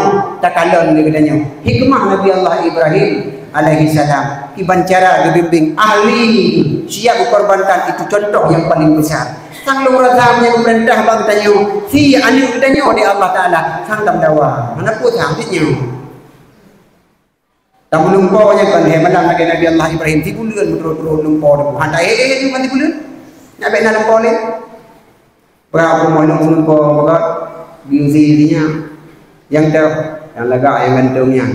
tak kalah ni katanya. Hikmah Nabi Allah Ibrahim alaihi salam iban cara dibimbing ahli siap berkorbankan itu contoh yang paling besar sang lurah yang perintah bang tanya si anak tanya oleh Allah Taala sang dakwah mana pun sang tanya Tamu lumpur nya kan he malam lagi Nabi Allah Ibrahim ti bulan betul-betul lumpur tu. Hantai tu kan ti bulan. Nak bina lumpur ni. Berapa mau lumpur berat. Gizi-gizinya yang dah yang lagak yang gantungnya.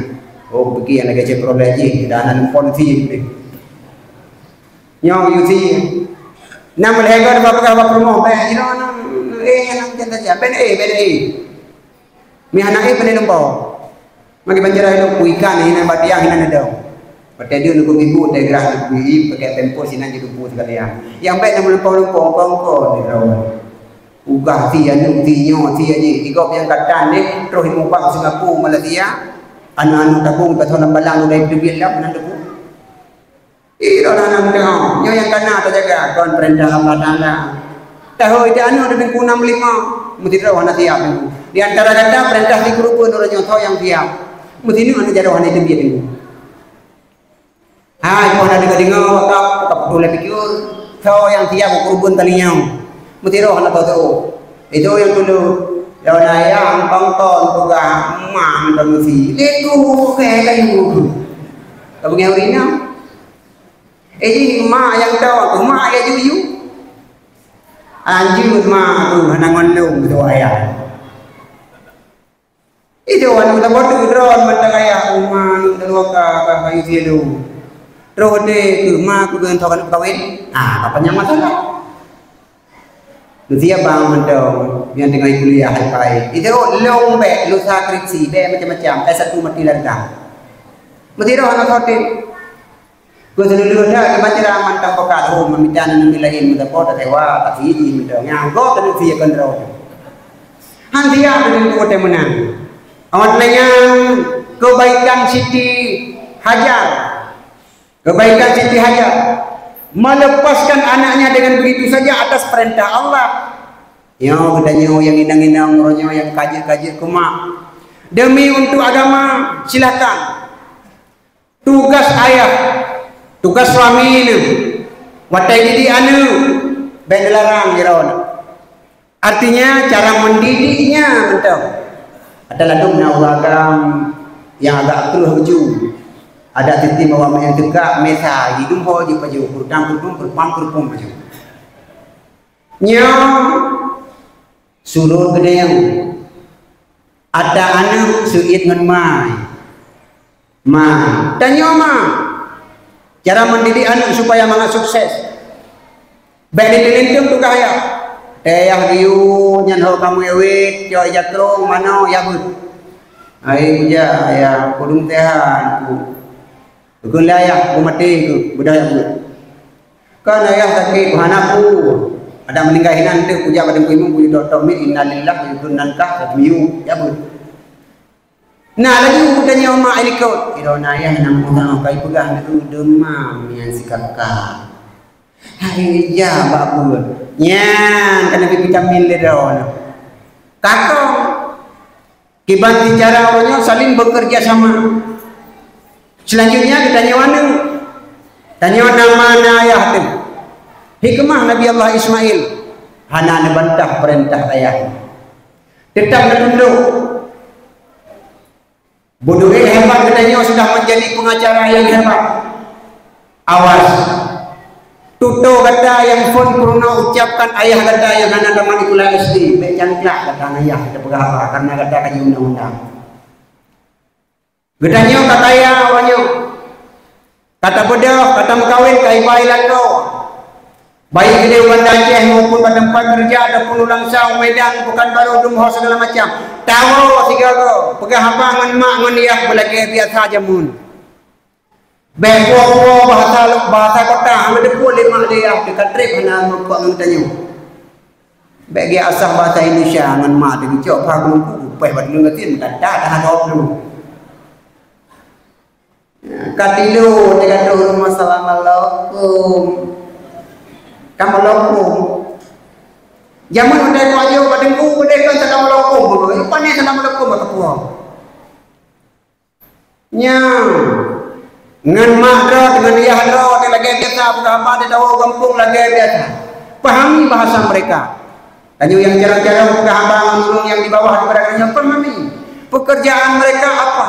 Oh pergi yang lagi cepro lagi dan lumpur ti. Nyong gizi. Nam leher apa rumah bah ino nam nam janda ja ben mi anak ben lumpur. Magi banjara itu ikan ini batiang ini ada. Berarti dia nunggu ibu tegrah ibu pakai tempo sini jadi ibu sekalian. Yang baik nama lumpur kau ni rawan. Ugah ti anu ti nyo ti aje. Igop yang katan ni terus mumpang Singapura Malaysia. Anu tabung betul balang udah hidup lah mana tu. Iro nanam tengok. Nyo yang kena terjaga kon perintah Allah Taala. Tahu itu anu dengan kunam 5 mesti rawan siap. Di antara kata perintah di kerupun orang nyoto yang siap. Mesti ni mana jadi orang itu biar ni. Hai, kau nak dengar kau boleh fikir. Kau yang tiap kerupun talinya. Mesti roh nak tahu. Itu yang dulu. Yang ayam pangkon juga mam dan mesti. Leku kayak kayu. Kau punya urina. Ini mak yang tahu. Mak yang juju. Anjing mak tu hanangan lu tu ayam. Itu anu tak bodoh drone mata kaya umang terluka kayu silu. Drone ke mak ku dengan thokan kawin. Apa yang masalah? Dia bang mendong yang tengah kuliah hai. Itu lombe lusa kripsi be macam-macam. S1 mati larga. Mesti roh anak hotel. Ku dulu dah kebaca mantang pokat oh meminta nang lain muda pot tewa tapi ini mendong. Yang go tenu dia kan roh. Han dia dengan ku temenan. Awak dengan kebaikan Siti Hajar. Kebaikan Siti Hajar. Melepaskan anaknya dengan begitu saja atas perintah Allah. Yo katanya yang inang-inang rohnya yang kaji-kaji kumak. Demi untuk agama silakan. Tugas ayah, tugas suami ini. Watai jadi anu ben larang jeron. Artinya cara mendidiknya betul. Adalah dumna agam yang agak terus baju. Ada titik bawa yang tegak mesa hidung ho je baju kurang kurpang baju. Nyam suruh gede yang ada anak suit ngan mai. Tanya ma cara mendidik anak supaya mangat sukses. Baik dilintung tu kaya. Yang diu nyan ho kamu ewit jo jatrong mano ya bud. Ai puja ya kudung tehan ku. Bukan layak ku mati ku budaya bud. Kan ayah sakit hanaku. Ada meninggal hinan tu puja pada ku imam puji doktor mi innalillahi wa inna ilaihi ya bud. Nah lagi tanya mak ini kau. Iro ayah nang mau kai pegang tu demam yang sikakak. Hai ya babul. Nyan kena vitamin ledon. Kakak kibanti cara orangnya saling bekerja sama. Selanjutnya kita tanya nama ayah tu. Hikmah Nabi Allah Ismail hana bantah perintah ayah. Tetap tunduk. Bodoh hebat katanya sudah menjadi pengacara yang hebat. Awas. Tuto kata yang pun pernah ucapkan ayah kata yang anak teman ikulah SD. Becangklak kata ayah kita berapa karena kata kaji undang-undang. Gedanya kata ayah awalnya. Kata bodoh, kata mengkawin, kai bailan kau. Baik di Banda Aceh maupun pada tempat kerja ataupun ulang sawah Medan bukan baru dumho segala macam. Tahu segala pegang apa ngan mak ngan ayah belagi biasa jamun. Bepo bahasa kota hang depo lima dia dekat trip hana mukok ngan tanyo. Bagi asah bahasa Indonesia ngan mak de cok pagum ku pe bad ngetin kata dah dok dulu. Katilu dengan rumah assalamualaikum. Kamu lokum. Zaman udah ku ayo badengku udah kan assalamualaikum. Apa ni assalamualaikum apa nyang dengan makro dengan yahro lagi biasa apa dia tahu kampung lagi biasa pahami bahasa mereka tanyo yang jarang-jarang kehambangan yang di bawah daripada pahami pekerjaan mereka apa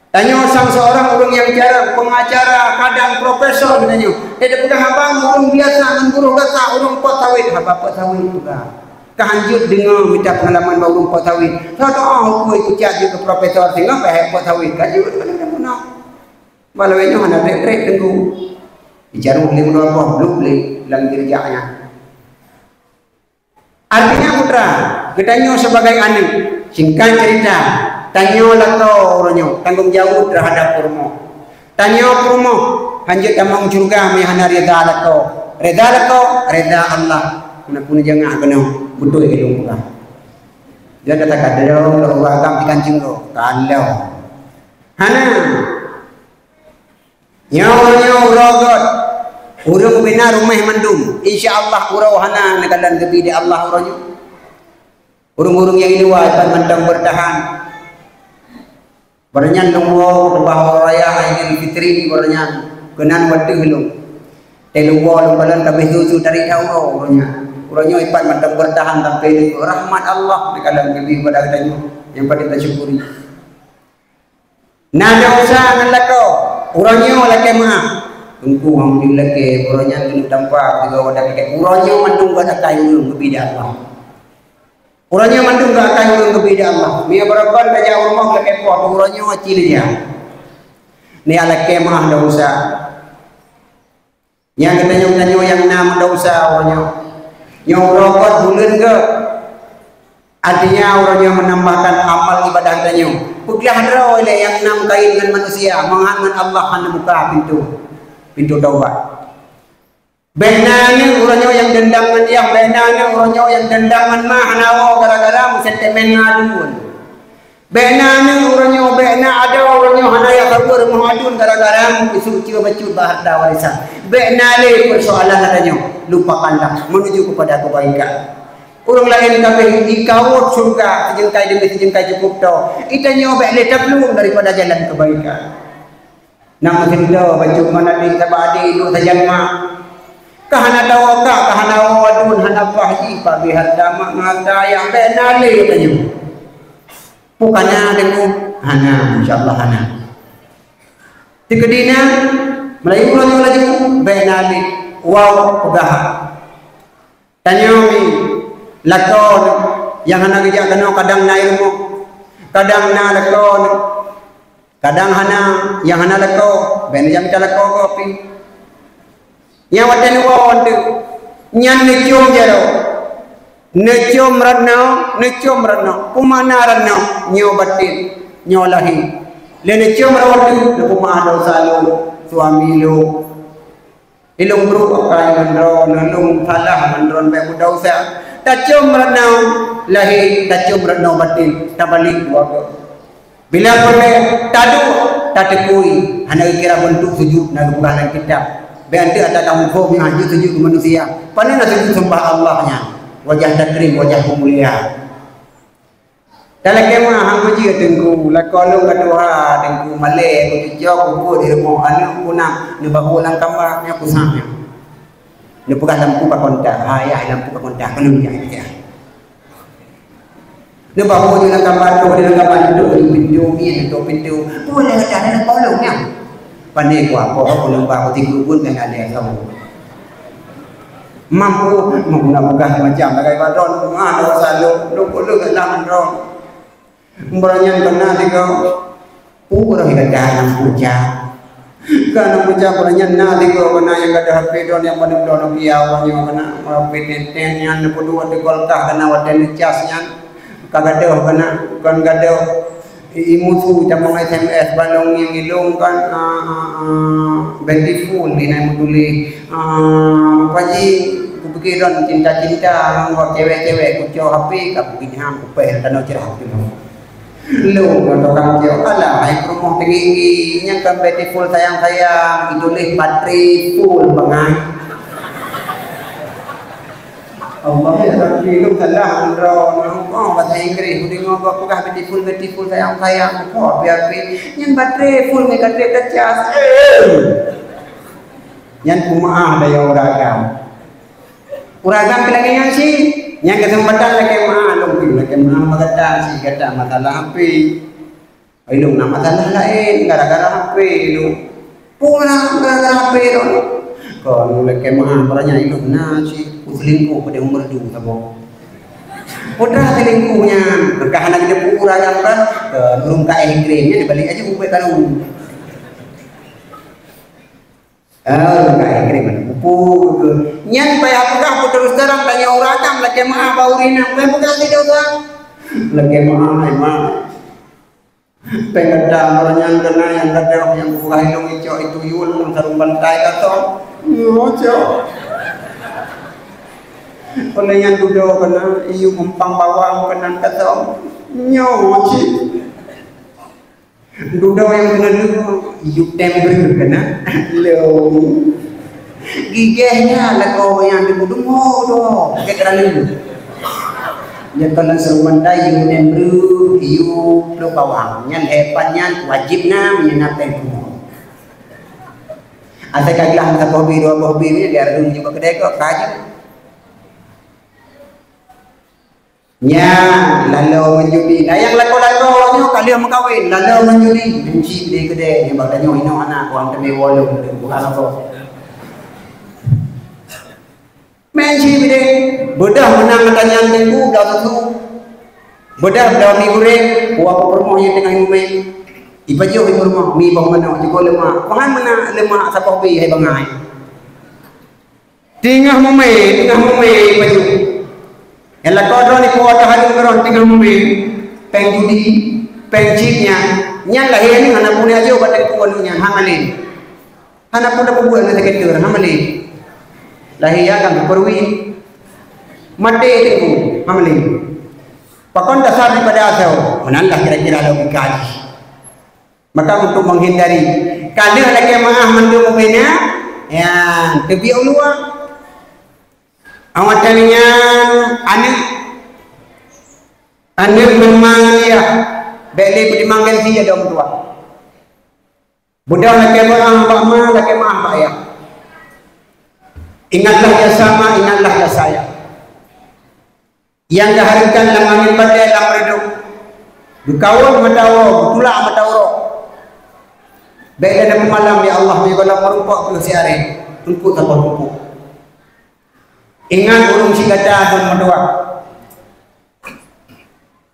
Tanya sang seorang orang yang jarang, pengacara, kadang profesor tanya. Dia pegang abang orang biasa dengan guru kata orang potawit, apa potawit juga. Kehanjut dengar minta pengalaman baru potawit. Saya doa aku ikut jadi ke profesor sehingga paham potawit. Kaji mana mana. Balawenya mana rek tunggu. Bicara boleh berapa belum boleh dalam kerjanya. Artinya putra, ketanya sebagai anak, singkat cerita. Tanyalah kau orangnya tanggung jawab terhadap kurma. Tanya kurma, hanjut amang surga mehana reda kau. Reda kau, reda Allah. Kuna pun jangan kena betul hidung pula. Dia kata kadang kalau agam dikancing kau, kalau. Hana. Nyaw rogot. Urang bina rumah mandum. Insya-Allah urau hana nagalan gebi di Allah orangnya. Urung-urung yang luar pandang bertahan. Baranyan nunggu bahwa raya Idul Fitri baranyan kenan wadih belum. Teluwa lumpalan kabeh susu dari tahu orangnya ipat mantap bertahan sampai rahmat Allah di kalam gebi pada katanya yang pada kita syukuri. Nada usaha ngalako orangnya laki mah. Tunggu alhamdulillah ke orangnya tunu tampak juga wadah ke orangnya mandung gak kayu gebi di Allah. Orangnya mandung gak akan yang berbeda Allah. Mia berapan kaya rumah ke pot. Orangnya wacil dia. Ni ala kemah dah usah. Yang katanya yang nama dah usah orangnya. Yang rokok bulan ke. Artinya orangnya menambahkan amal ibadah katanya. Puklah draw oleh yang enam kait dengan manusia. Menghangat Allah hanya buka pintu taubat. Benarnya orangnya yang dendangan dia, benarnya orangnya yang dendangan mah nawa gara-gara sentimen ngadun. Benarnya orangnya ada orangnya hana yang kabur mengadun gara-gara isu cium bacut harta warisan. Benale persoalan adanya, lupakanlah menuju kepada kebaikan. Orang lain kabeh dikawut surga sejengkai demi sejengkai cukup to. Itanya obek letak belum daripada jalan kebaikan. Nama kita bacut mana di tabadi itu saja mak. Kahana tawaka, kahana wadun, hana pahji, pagi harta mata yang benali tanya. Bukannya dengan hana, insyaallah hana. Tikedina Melayu laju benali, wow pegah. Tanya mi, lakon yang hana kerja kena kadang naik mu, kadang na lakon, kadang hana yang hana lakon, ben jam kita lakon kopi. Yang wadah ni wawan tu nyan necom jero necom rano kumana rano nyo batin nyo lahi le necom rawan tu kumana dosa lu suami lu ilung bro akai mandron ilung salah mandron be dosa tacom rano lahi tacom rano batin tabalik wago bila boleh tadu tatekui hana kira bentuk sujud na bukan kitab. Berarti ada kamu kau mengaji sujud ke manusia. Pandai nak sujud sembah Allahnya. Wajah takrim, wajah pemulia. Dalam kemah hang uji tengku, lakolong kadoha tengku malay, aku tujuh aku di rumah anak punang, ni bahu lang kamar ni aku samnya. Ni pegang lampu pak kontak, ayah lampu pak kontak kalau dia dia. Ni bahu di lang kamar tu, di lang kamar tu, pintu. Boleh ada kolongnya. Pandai ku apa aku lembah aku tinggal pun kan ada kamu mampu menggunakan macam bagai badon ada selalu lu kan mandron beranya kena tiga pura kita dalam puja karena puja beranya na tiga kena yang ada HP don yang mana don dia awalnya kena PTN yang kedua di golkah kena wadah casnya kagak kena kan gado imutu jamang SMS balong yang ilong kan beautiful dinai muduli paji ku pikiran cinta-cinta ngok cewek-cewek ku cow HP ka pikin hang ku pel tanau cerah tu lu ngotong kang ala ai promo tinggi nya kan beautiful sayang-sayang idolih bateri full bangai Allah ya Rabbi lu salah andron bahasa Inggris udah ngomong apa beautiful sayang kok biar yang baterai full mega baterai cas yang kumaha ada yang uragam lagi yang sih yang kesempatan lagi mah lagi mah maganda sih kata masalah api Ilung nama masalah lain gara-gara HP ilung. Pula gara-gara HP ilung. Kalau lagi mah barangnya ilung nasi selingkuh pada umur dulu sama. Udah selingkuhnya berkahan lagi dia pura yang kan belum kain krimnya dibalik aja ubek kalau. Kain krim buku nyan payah aku terus terang tanya orang kan lagi mah baurin apa yang bukan tidak usah lagi mah pengen orangnya kena yang kata yang buka hidung itu yul yang sarung bantai atau ngoco oleh yang duduk kena iu mempang bawang kena kata nyoci duduk yang kena dulu iu temper kena lo gigihnya lah kau yang duduk doh kayak kerana yang kalau seru bantai iu temper iu lo bawang yang hebatnya wajibnya menyenapkan kumur asal kagilah masa hobi dua hobi ini dia ada juga kedai kok kaji nya lalu menjudi nah yang laku-lakunya kali yang mengkawin lalu menjudi benci di kedai yang bakal nyoy no anak orang kami walau bukan apa menci bide bedah menang tanya tengku dah tu bedah dah mi goreng buat permohnya tengah ngumem ibajo di rumah mi bang mana juga lemah bahan mana lemah siapa hobi hai bangai tengah ngumem baju yang lakodron ni kuat hari keron tengah ngumem pengjudi pengcipnya nyan lahir ni anak punya aja obat kuanunya hamalin anak pun dapat buat nak ketur hamalin lahir kan berwi mati itu hamalin pakon dasar daripada asal menandah kira-kira logika kaji maka untuk menghindari kalau lagi maaf mendung umenya ya tepi ulua awak kalian anak memang dia beli dimanggil dia dong tua budak lagi maaf pak ya ingatlah ya sama ingatlah ya saya yang diharapkan dalam angin badai dalam hidup berkawan matawo betulak matawo baik dan malam ya Allah ya Allah merupuk ke siare tumpuk tanpa tumpuk ingat urung si kata dan mendoa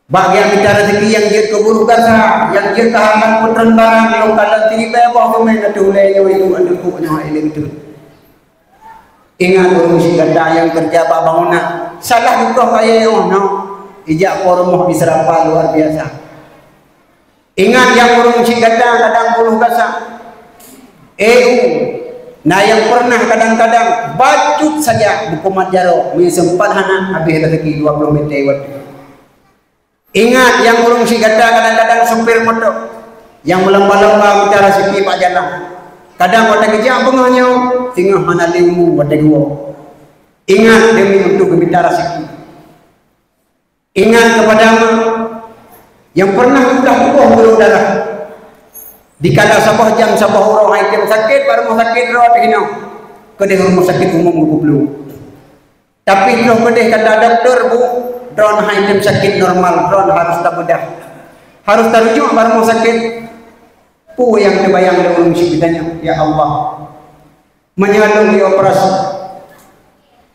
bagi yang kita rezeki yang dia keburu kasa yang dia tahanan putran barang yang kalau tiri bawah tu main adulai itu aduknya ini itu ingat urung si kata yang kerja bangunan salah juga kaya no ijak pormoh diserapa luar biasa ingat yang urung si kata kadang puluh kasa nah yang pernah kadang-kadang bacut saja buku matjaro sempat hana habis rezeki 20 meter waktu ingat yang urung si kata kadang-kadang supir motor yang melomba-lomba bicara rezeki pak jalan kadang waktu kerja bengahnya tinggal mana limu waktu gua ingat demi untuk bicara rezeki ingat kepadamu yang pernah sudah tubuh berudara dikala sabah jam sabah orang item sakit baru mau sakit roh hino kedai rumah sakit umum gublu tapi kalau kedai kata doktor bu drone item sakit normal drone harus tak bedah harus terujuk baru mau sakit pu yang terbayang dalam si bidanya ya Allah menyalung di operasi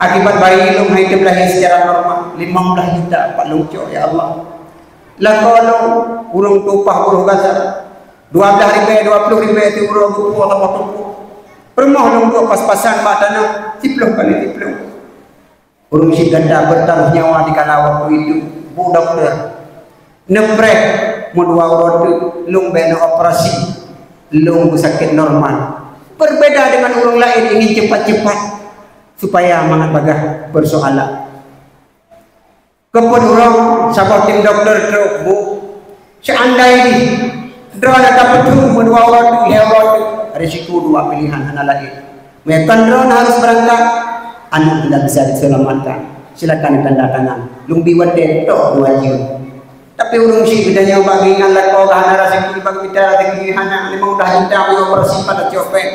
akibat bayi ilmu item lahir secara normal 15 juta pak lucu ya Allah lakono urung tupah urung kasar 12 ribu 20 ribu itu urung buku atau buku permoh nunggu pas-pasan mak tanah tiploh kali tiploh urung si ganda bertaruh nyawa di kala waktu itu bu dokter neprek mau 2 orang itu lung bena operasi lung sakit normal berbeda dengan urung lain ingin cepat-cepat supaya mangat bagah persoalan kepun urung sabah tim dokter truk bu seandainya drone dapat tu menua orang tu risiko 2 pilihan anak lain mereka drone harus berangkat anak tidak bisa diselamatkan silakan tanda tangan lung biwate tok 2 jam tapi urung si bedanya bagi ngalat kau kahana rezeki bagi bicara rezeki hana 5 juta operasi pada copet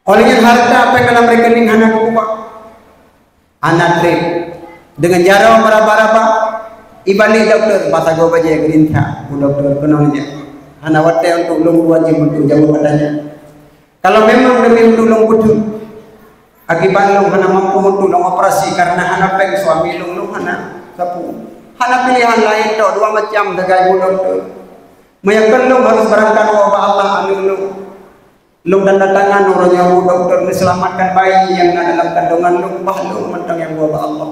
olehnya harta apa yang dalam rekening hana kuat anak trip dengan jarak berapa ibalik doktor bahasa gua baca gerintah doktor kenalnya hana wate untuk long wajib untuk jawab katanya kalau memang demi untuk long butuh akibat long hana mampu untuk long operasi karena hana peng suami long hana sapu hana pilihan lain tok dua macam dagai dokter mayakkan long harus berangkat wa Allah anu long dan datangan orangnya dokter diselamatkan bayi yang ada dalam kandungan long bahlong mentang yang wa Allah.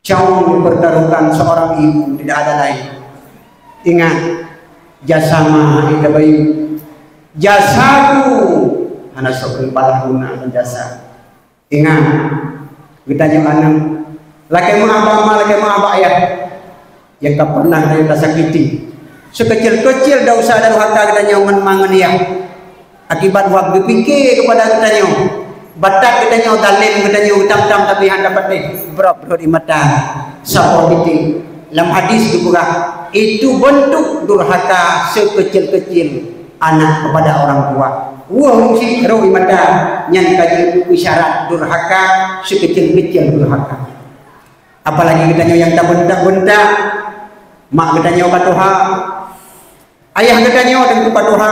Jauh mempertaruhkan seorang ibu tidak ada lain. Ingat, jasama ida bayu, jasaku hana sokul palahuna dan jasa. Ingat, kita jangan laki ma'abama, laki ma'abaya yang tak pernah kita sakiti. Sekecil-kecil dah usah ada hak kita nyaman mangan ya. Akibat waktu pikir kepada kita nyaman. Batak kita nyawa dalim kita nyawa utam-utam tapi hanya dapat ni berapa di mata sapor itu dalam hadis juga itu bentuk durhaka sekecil-kecil anak kepada orang tua wah si ro di mata nyan kaji isyarat durhaka sekecil-kecil durhaka apalagi kita nyawa yang tak bentak-bentak mak kita nyawa patuha ayah kita nyawa dengan patuha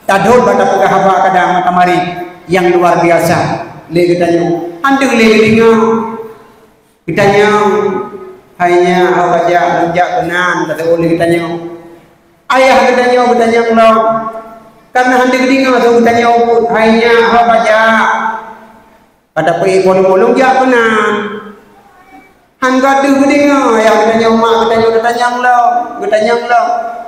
tadul pada pegahaba kadang matamari yang luar biasa le katanya andeng le gelinga katanya hanya awaja lunjak kenan kata oleh katanya ayah katanya lo karena andeng gelinga so katanya hanya awaja pada pergi bolong-bolong jak kenan hangga tu gelinga ayah katanya mak katanya lo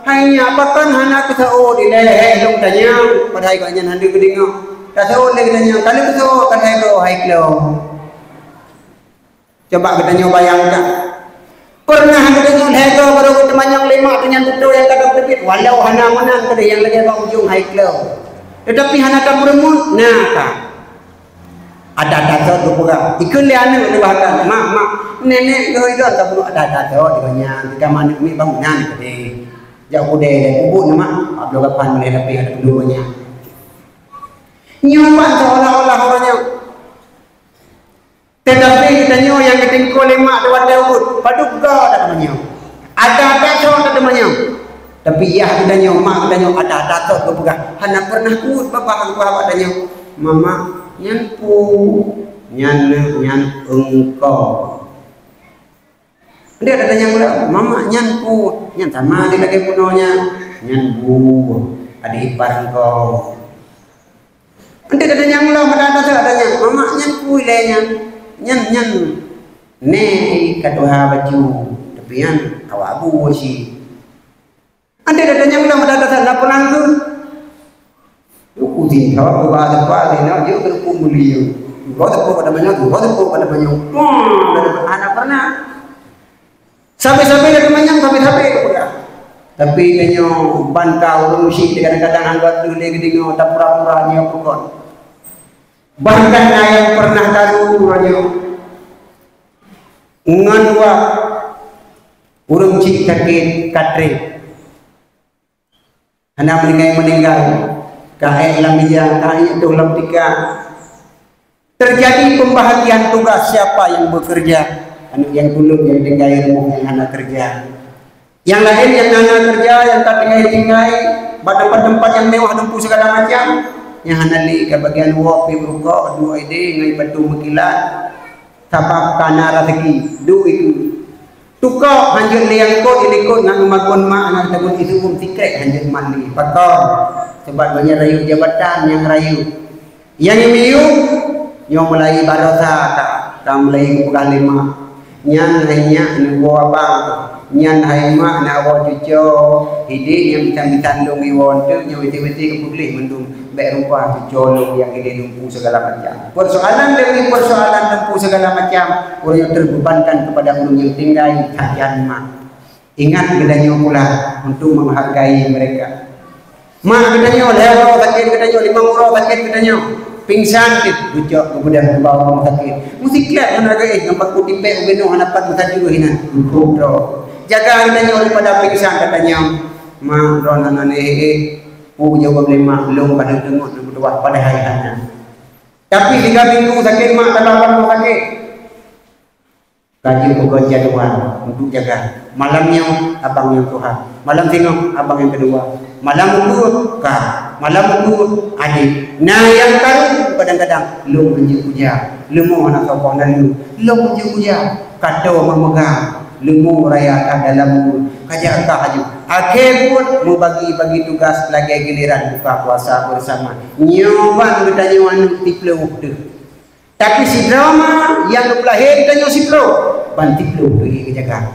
hanya apakan hana kita di leher long tanya pada ayahnya andeng gelinga tahu lagi tanya kalau tu kan hai klo coba kita bayangkan pernah kita hai klo baru kita manyang lima dengan betul yang kata terbit walau hana mana kada yang lagi ke ujung hai klo tetapi hana tak beremut nah tak ada tu pula ikut le anak bahkan mak nenek goi dah tak perlu ada tu dengan kita mana mi bangunan tadi jauh deh kubur mak ablo kapan boleh tapi ada keduanya nyoba seolah-olah orangnya tetapi kita nyoba yang ketingkol lemak lewat daud paduga tak namanya ada so tak namanya tapi ya kita nyoba mak kita nyoba ada so tu pegang hana pernah kut bapak katanya mama nyan engkau dia ada tanya mula mama nyan sama dia lagi punonya nyan bu adik ipar engkau nanti ada yang lo ada adanya mama nyan kuilenya nyan ne kadua baju tapi yang awak abu si nanti ada yang lo ada laporan tu uji kau ada apa ni dia terpu mulia kau terpu pada banyak anak pernah sampai ada banyak tapi kenyo bantau rusi kadang-kadang anggap dulu lagi dengar tak pura-pura dia pokok bahkan yang pernah tahu raja nganwa urung cik sakit katre anak meninggal kahai lamia kahai dalam tiga terjadi pembahagian tugas siapa yang bekerja anak yang dulu yang tinggal ilmu yang anak kerja yang lain yang anak kerja yang tak tinggal pada tempat yang mewah dumpu segala macam yang hanali ke bagian wak pi beruka dua ide ngai batu mekilat tapak kana rezeki du itu tuka hanjut liang ko ilikut nang makon mak anak tabun itu pun tiket hanjut mandi pakor sebab banyak rayu jabatan yang rayu yang miu yang mulai barosa tak mulai bukan lima nyan hanya nugo abang nyan hai mak na wa cucu hidik yang bitan-bitan dong iwon tu yang beti-beti ke publik mendung baik rupa cucu yang ide lumpuh segala macam persoalan demi persoalan lumpuh segala macam orang yang terbebankan kepada orang yang tinggal kajian mak ingat bedanya pula untuk menghargai mereka mak bedanya lewa sakit bedanya 5 euro sakit bedanya pingsan kit bucok kemudian bawa rumah sakit mesti kiat kan harga nampak ku tipe ubeno hanapan masa juga hina bro jaga katanya daripada pingsan katanya ma rona nane jawab lima belum pada tengok berdua pada hari tapi 3 minggu sakit mak tak apa sakit kaji pokok jadual untuk jaga. Malamnya abang yang Tuhan, malam tengok abang yang kedua, malam ukur kak, malam ukur adik. Nah yang tahu kadang-kadang lu menjuja, lu mau anak sokong dan lu menjuja, kata memegang, lu mau rayakan dalam kajian kahaju. Akhir pun mau bagi tugas lagi giliran buka puasa bersama. Nyoba kita nyawan tiplu tu. Tapi si drama yang berlahir kita nyawa si pro, bantik lu pergi ke jaga.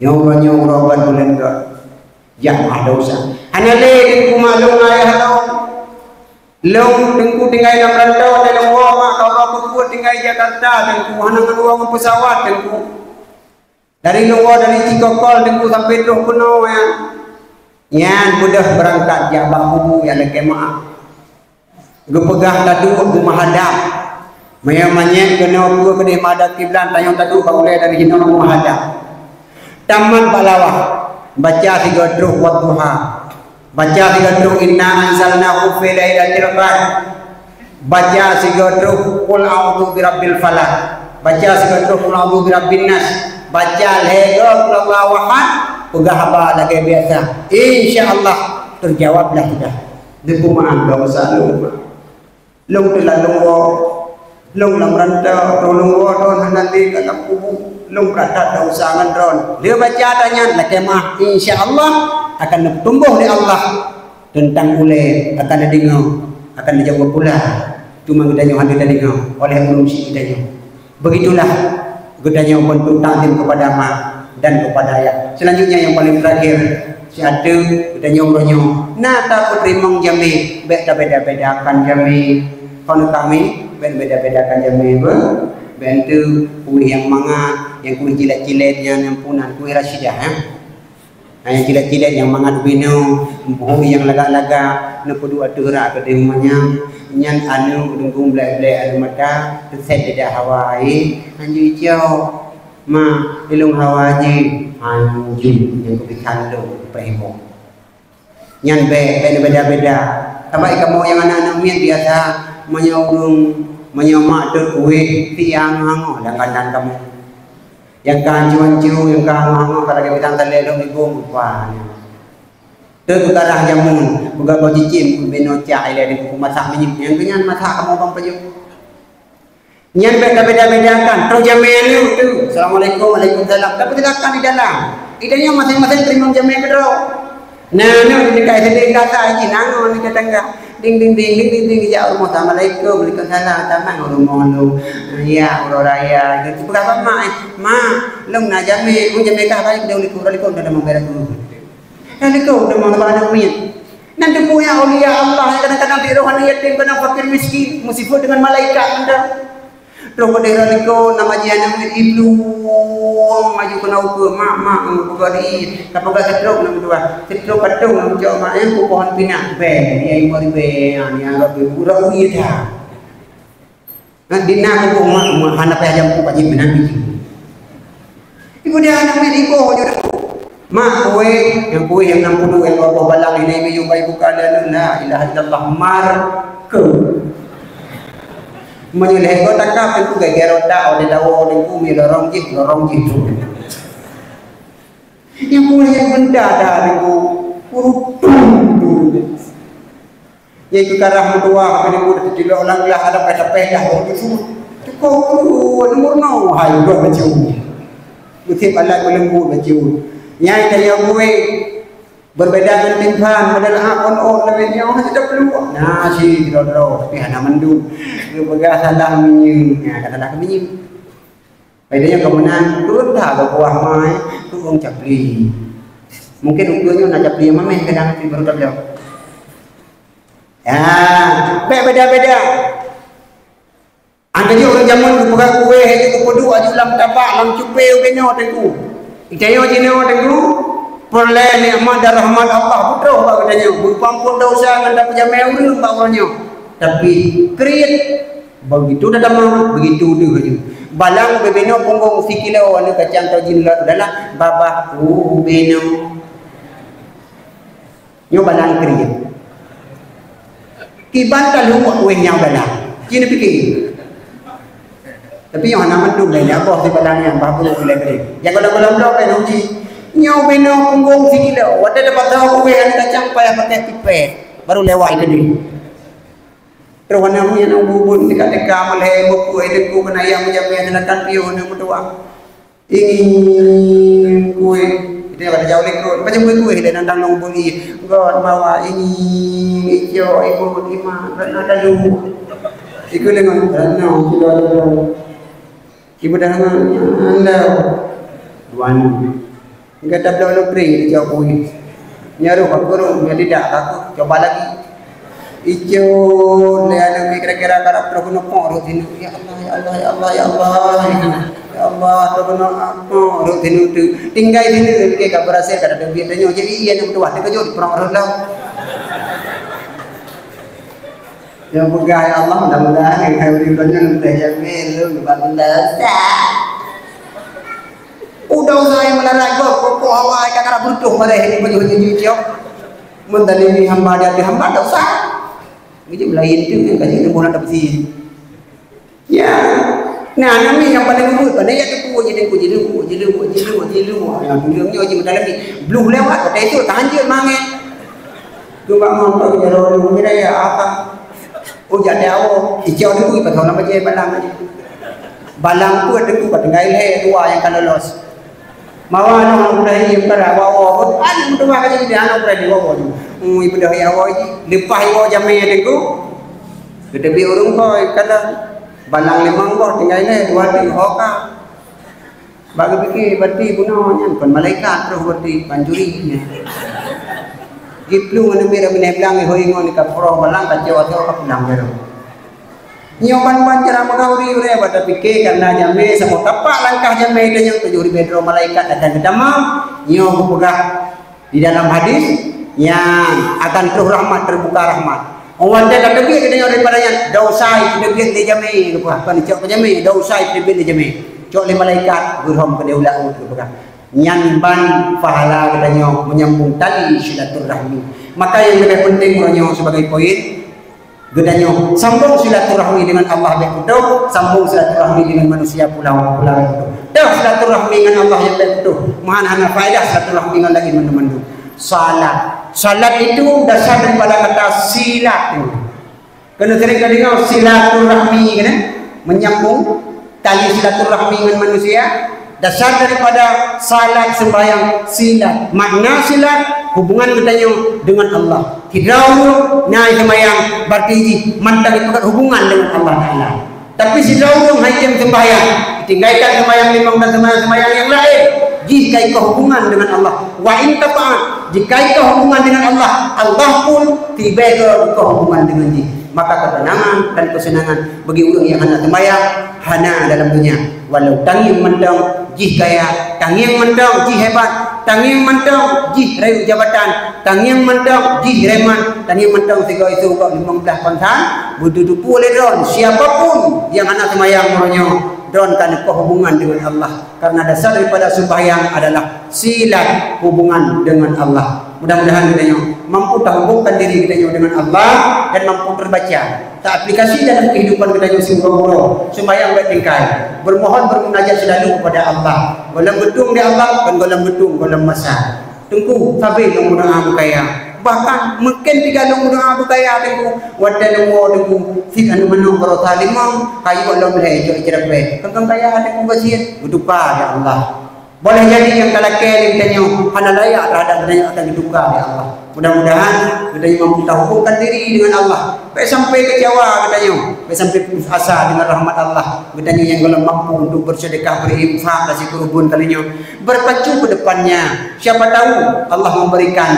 Nyawa ban bulan ke, yang ada usah. Hanya leh rumah lu ayah lu, lu tengku tinggal dalam rantau dalam rumah kalau aku tinggal Jakarta tengku hanangan uang pesawat tengku. Dari luar dari Cikokol tengku sampai Truk Kuno yang mudah berangkat jabang bubu yang lagi maaf. Gepegah tadu aku mahadap. Mayamanya kena aku kena mahadap kiblan tayang tadu boleh dari hina aku mahadap. Tamat balawah. Baca 3 truk wadduha. Baca 3 truk inna anzalnahu fi lailatul qadr. Baca 3 truk qul a'udzu birabbil falaq. Baca 3 truk qul a'udzu birabbin nas. Baca lego Allahu ahad, pegah apa lagi biasa. Insyaallah terjawablah kita. Dukungan dosa lu. Long telah long lam rantau long don nanti kata kubu long kata dosa ngandron. Dia baca tanya nak kemah insyaallah akan tumbuh di Allah tentang ule akan dengar akan dijawab pula. Cuma kita nyohan kita dengar oleh manusia kita. Begitulah gedanya bentuk takdim kepada ma dan kepada ayah. Selanjutnya yang paling terakhir si ada gedanya umrohnya nah tak terima jami beda bedakan jami kalau kami beda-bedakan jami bentuk kuih yang manga yang kuih jilat-jilatnya yang punan kuih rasyidah yang jilat-jilat yang manga dubino buah yang laga-laga nak kedua terak ke rumahnya nyan anu dunggung belai-belai anu mata terset dedah Hawaii anju hijau ma ilung Hawaii anju yang kepikan lu perhibung nyan beda-beda tapi kamu yang anak-anak mian biasa menyomak tu kuih tiang hango dan kandan kamu yang kanju-anju yang hango kalau kita bilang terlelong di bung wah tu bukarah jamun buka kau cicim beno cak ile di buku masak menyip yang kenyan masak kamu bang pejuk nyan beda-bedakan terus jamin tu assalamualaikum waalaikumsalam tapi tidak akan di dalam idenya masing-masing terima jamin kedua nah ni dekat sini kata aji nangon ni kata enggak ding ya Allah assalamualaikum waalaikumsalam tamang rumah lu ya orang raya gitu berapa ma long na jamin jamin kah baik dah likur dah membera tu nanti kau udah mau anak mian. Nanti punya aulia Allah yang kadang-kadang di rohani yatim, kadang fakir miskin, musibah dengan malaikat anda. Terus daerah kau nama dia nama ibnu, maju kena ukur mak pegari, kapal setruk nama dua, setruk patung nama jauh mak yang pohon pinang, dia ibu yang lebih kurang dia. Nanti nak aku mak anak payah jampu pagi menang ibu dia anak ibu jodoh. Mak yang 60 yang bawa balang ini meyu bayi buka dan la ilaha illallah marke menyeleh kau takap itu gaya otak oleh dawa oleh bumi lorong jih tu yang boleh yang benda dah itu ya itu karah mudua apa ni muda tidak orang lah ada peda itu kau nomor no hai dua macam mesti Allah belenggu macam nyai kaya gue berbeda dengan timpan adalah on lebihnya sudah perlu nah si dro tapi hana mendu dia begah salah minyak katalah minyak bedanya kemenang turun dah ke buah mai turun capli mungkin ukurnya nak capli yang mamen kadang di baru beliau ya beda angkanya orang zaman buka kue itu kudu aju lam tabak lam cupe ubenyo tengku itayo jino tengku perle nikmat dan rahmat Allah putra ba katanya berpampun dosa nganda pejamai urang bawanya tapi create begitu datang begitu dia balang bebeno punggung sikilo anu kacang tau jinlat adalah babah beno nyo balang create kiban kalau kuih yang balang kini fikir Tapi yang nama mendung lain apa di padangnya apa pun boleh beri. Yang kalau blok kan uji. Nyau beno punggung sikilo. Wadah dapat tahu we kan kacang payah pakai pipet. Baru lewat itu dia. Terus warna punya nang bubun dekat-dekat malai buku itu ku kena yang menjamin anakan pion yang berdua. Ingin kue itu ada jauh lekor. Macam kue dan nantang nong buli. God bawa ini hijau ibu lima dan ada lu. Iku dengan nong kilo. Ibu dah anda wan enggak tak boleh beri dia koi nyaru aku dia tidak aku coba lagi ijo lihat kira-kira karap terus nopo sini ya Allah ya Allah ya Allah ya Allah ya Allah terus nopo sini tu tinggal sini ke kabar saya kada ada biadanya jadi iya yang tua dia kejut perang lah yang pegah ya Allah mudah-mudahan yang hari ini sudah jamil lu bangun dosa udah usai melarang kok awal kakak butuh pada ini baju-baju ciok mendalimi hamba dia hamba dosa jadi lain itu yang kasih bulan dapat sih ya nah nami yang paling lembut pada ya tu jadi yang bilangnya aja mendalami belum lewat pada itu tahan dia mangen tu bang mau jalan lu kira ya apa oh jadi awak hijau tu ipat nama je balang tu ada tu kat ngai dua yang kan lolos mawa nang udah yang para bawa ada tu mah jadi dia anak udah dibawa tu ibu dah ya awak lepas awak jamai deku gede bi urung koi kadang balang limang kau tinggal dua di hoka bagi fikir berarti punanya bukan malaikat terus berarti panjurinya Giplu mana mera bina bilang hoingon ka pro balang ka jawa ka pulang bero. Nyoban banjara magauri ure pada pikir karena jame sama tapak langkah jame dan yang 7.000 bedro malaikat akan kedamam nyo pegah di dalam hadis yang akan terus rahmat terbuka rahmat. Orang dia kata dia kena daripada yang dosa itu dia di jame lupa kan cok jame dosa itu dia di jame. Cok le malaikat gurham ke ulah pegah. Nyamban pahala katanya menyambung tali silaturahmi. Maka yang lebih penting katanya sebagai poin katanya sambung silaturahmi dengan Allah betul, sambung silaturahmi dengan manusia pulau itu. Dah silaturahmi dengan Allah yang betul. Mana faedah silaturahmi dengan lagi mandu-mandu. Salat itu dasar daripada kata silat itu. Kena sering dengar silaturahmi kan? Menyambung tali silaturahmi dengan manusia. Dasar daripada salat sembahyang silat. Makna silat hubungan katanya dengan Allah. Hidraul naik sembahyang berarti mantap itu hubungan dengan Allah Taala. Tapi hidraul hanya sembahyang tinggalkan sembahyang 15 sembahyang yang lain. Jika ikut hubungan dengan Allah. Wa in tafa'at jika ikut hubungan dengan Allah, Allah pun tiba ikut hubungan dengan dia. Maka ketenangan dan kesenangan bagi orang yang hana sembahyang hana dalam dunia. Walau tanging mentang jih kaya, tanging mentang jih hebat, tanging mentang jih rayu jabatan, tanging mentang jih reman, tanging mentang tiga itu kau 15 pantan berdudup oleh don siapapun yang anak semayang moronyo don kan hubungan dengan Allah karena dasar daripada sembahyang adalah silat hubungan dengan Allah. Mudah-mudahan kita mampu menghubungkan diri kita dengan Allah dan mampu berbaca. Tak aplikasi dalam kehidupan kita sungguh-sungguh sembahyang bertingkai, bermohon bermunajat selalu kepada Allah. Golam gedung di Allah dan golam gedung golam masa. Tunggu sampai yang mudah kaya. Bahkan mungkin tiga doa kaya tunggu wadah tunggu sikan menung berota limang kayu golam lejo cerpe. Kangkang kaya tunggu basir berduka ya Allah. Boleh jadi yang talakai ditanya hana layak terhadap ditanya akan diduga ya Allah. Mudah-mudahan kita mampu hubungkan diri dengan Allah. Sampai kecewa katanya, sampai putus asa dengan rahmat Allah. Katanya yang kalau mampu untuk bersedekah, berinfak, kasih kurban kalinya, berpacu ke depannya. Siapa tahu Allah memberikan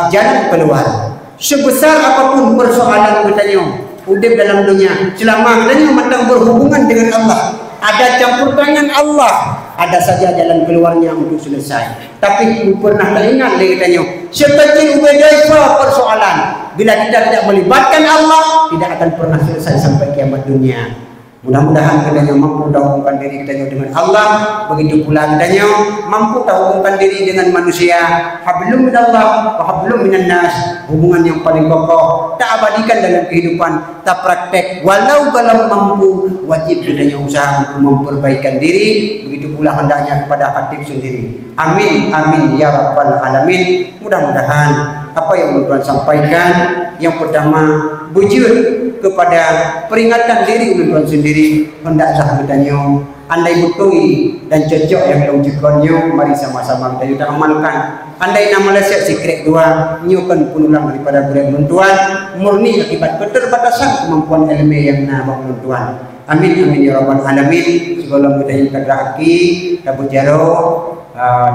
jalan keluar. Sebesar apapun persoalan katanya, hidup dalam dunia, selama katanya matang berhubungan dengan Allah. Ada campur tangan Allah, ada saja jalan keluarnya untuk selesai. Tapi pernah teringat katanya, sekecil ubedaifa persoalan, bila kita tidak melibatkan Allah, tidak akan pernah selesai sampai kiamat dunia. Mudah-mudahan keduanya mampu hubungkan diri keduanya dengan Allah, begitu pula keduanya mampu hubungkan diri dengan manusia. Hablum minallah wa hablum minan nas, hubungan yang paling kokoh, tak abadikan dalam kehidupan, tak praktek. Walau kalau mampu, wajib keduanya usaha untuk memperbaikan diri, begitu pula hendaknya kepada khatib sendiri. Amin, amin ya rabbal alamin. Mudah-mudahan apa yang Tuhan sampaikan, yang pertama bujur kepada peringatan diri Tuhan sendiri, hendaklah kedanyo andai betul dan cocok yang diujikannya, mari sama-sama kita amalkan. Andai nama leset secret dua nyukan punulang daripada gurih Tuhan, murni akibat keterbatasan kemampuan ilmu yang nabak Tuhan. Amin, amin ya rabbal alamin. Segala mudah yang teraki dapat jaro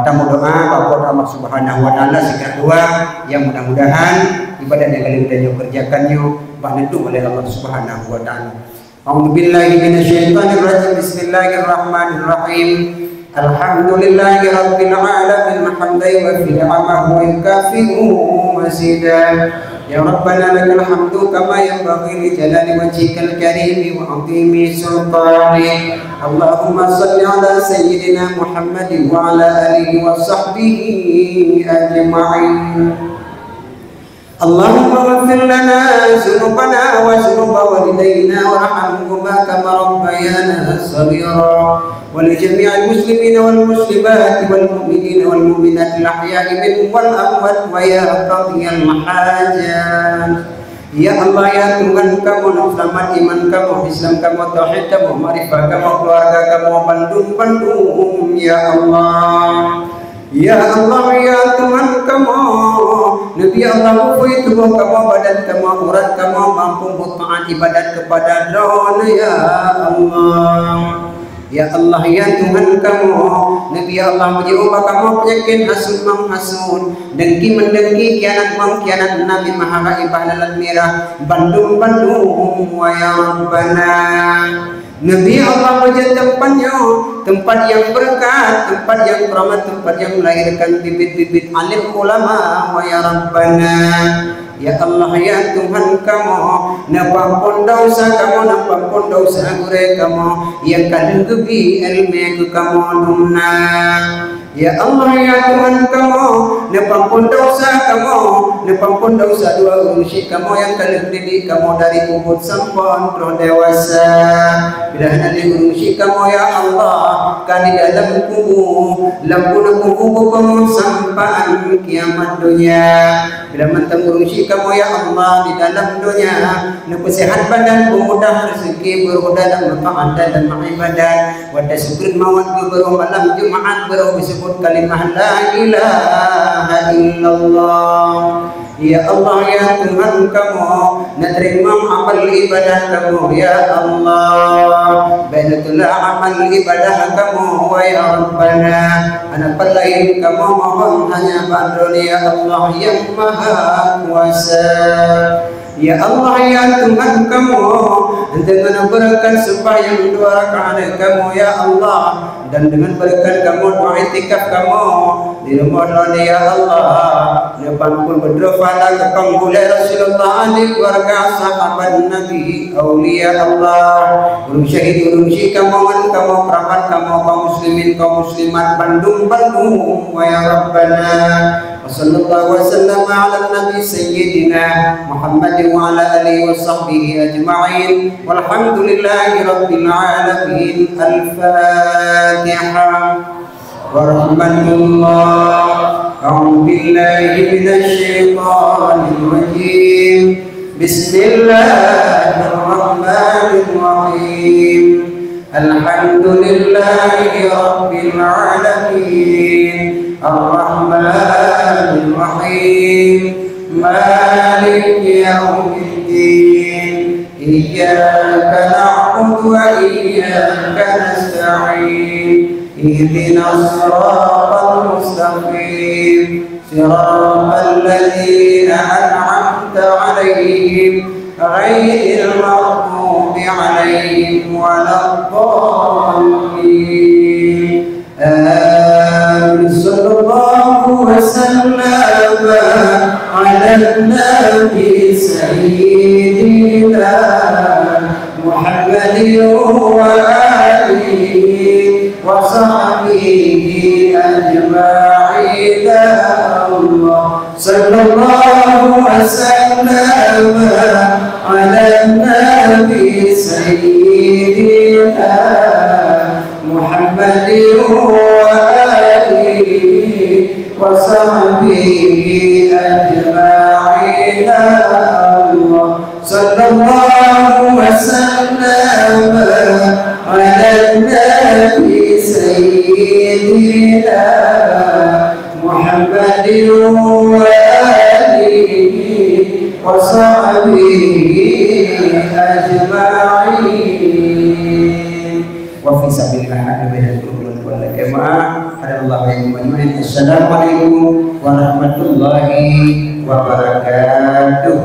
tamu doa kepada Allah Subhanahu wa taala sikap dua yang mudah-mudahan ibadah yang kalian kita kerjakannya bantu oleh Allah Subhanahu wa taala. A'udzu billahi minasyaitonir rajim. Bismillahirrahmanirrahim. Alhamdulillahi rabbil alamin hamdan wa fi ni'amahu wa yukafi'u masida. Ya Rabbana lakal hamdu kama yanbaghi li jalali wajhikal karim wa 'azimi sultanik. Allahumma shalli ala sayyidina Muhammadin wa ala alihi wa sahbihi ajma'in. Allahumma ighfir lana dzunubana wa dzunuba walidayna warhamhuma kama rabbayana shaghira. ولجميع المسلمين والمسلمات والمؤمنين والمؤمنات الأحياء منهم والأموات ويا قاضي الحاجات. Ya Allah ya Tuhan kamu, selamat iman kamu, Islam kamu, tauhid kamu, ma'rifah kamu, keluarga kamu, bandung ya Allah. Ya Allah ya Tuhan kamu, Nabi Allah kufui tubuh kamu, badan kamu, urat kamu, mampu taat ibadat kepada Allah ya Allah. Ya Allah ya Tuhan kamu, Nabi Allah menjauh kamu penyakit hasun menghasun, dengki mendengki, kianat mengkianat Nabi maharaibah lalat merah, bandung wa ya Rabbana. Nabi Allah menjadi tempatnya, tempat yang berkat, tempat yang rahmat, tempat yang melahirkan bibit-bibit alim ulama wa ya Rabbana. Ya Allah ya Tuhan kamu, nampun dosa kamu, nampun dosa gure kamu, yang kadang gebi ilmu kamu dumna. Ya Allah ya Tuhan kamu, nampun dosa kamu, nampun dosa dua urusi kamu, yang kadang didik kamu dari umur sampai roh dewasa. Bila nanti urusi kamu ya Allah, kan di dalam kubur, lampu kubur kamu sampai kiamat dunia. Bila mentang urusi kamu ya Allah di dalam dunia, nuku sehat badan, pemudah rezeki, berhuda dan mataat dan ibadat, wada syukur mawat beruh malam Jumat beruh disebut kalimah la ilaha illallah. Ya Allah ya Tuhan kamu, naterima amal ibadah kamu ya Allah, bainatul amal ibadah kamu wa ya Rabbana. Anak pelain kamu mohon hanya pada ya Allah yang maha kuasa. Ya Allah ya Tuhan kamu, dengan berkat sembahyang dua rakaat kamu ya Allah, dan dengan berkat kamu doa itikaf kamu di Ramadan ya Allah, depan pun berdoa ke penggulai Rasulullah di keluarga sahabat Nabi aulia Allah, ulum syahid ulum syih kamu perawat kamu, kaum muslimin kaum muslimat bandung wa ya Rabbana. Wassallallahu wasallam ala nabi sayyidina Muhammad wa ala alihi wa sahbihi ajma'in walhamdulillahi rabbil alamin. Al-Fatihah. Warahmatullah. A'udzu billahi minasy syaithanir rajim. Bismillahirrahmanirrahim. Alhamdulillahi rabbil alamin. Ar-Rahmanir Rahim. Maliki yaumiddin. Iyyaka na'budu wa iyyaka nasta'in. Ihdinas siratal mustaqim. Siratal ladzina an'amta 'alaihim ghairil maghdubi 'alaihim waladdallin. Amin. Sallallahu wasallam ala nabi sayyidina محمد وآله وصحبه أجمعين. الله صلى الله وسلم على النبي سيدنا محمد وآله وصحبه أجمعين. الله صلى الله وسلم على النبي سيدنا محمد وآله وصحبه أجمعين. وفي سبيل الله والجماعة. Assalamualaikum warahmatullahi wabarakatuh.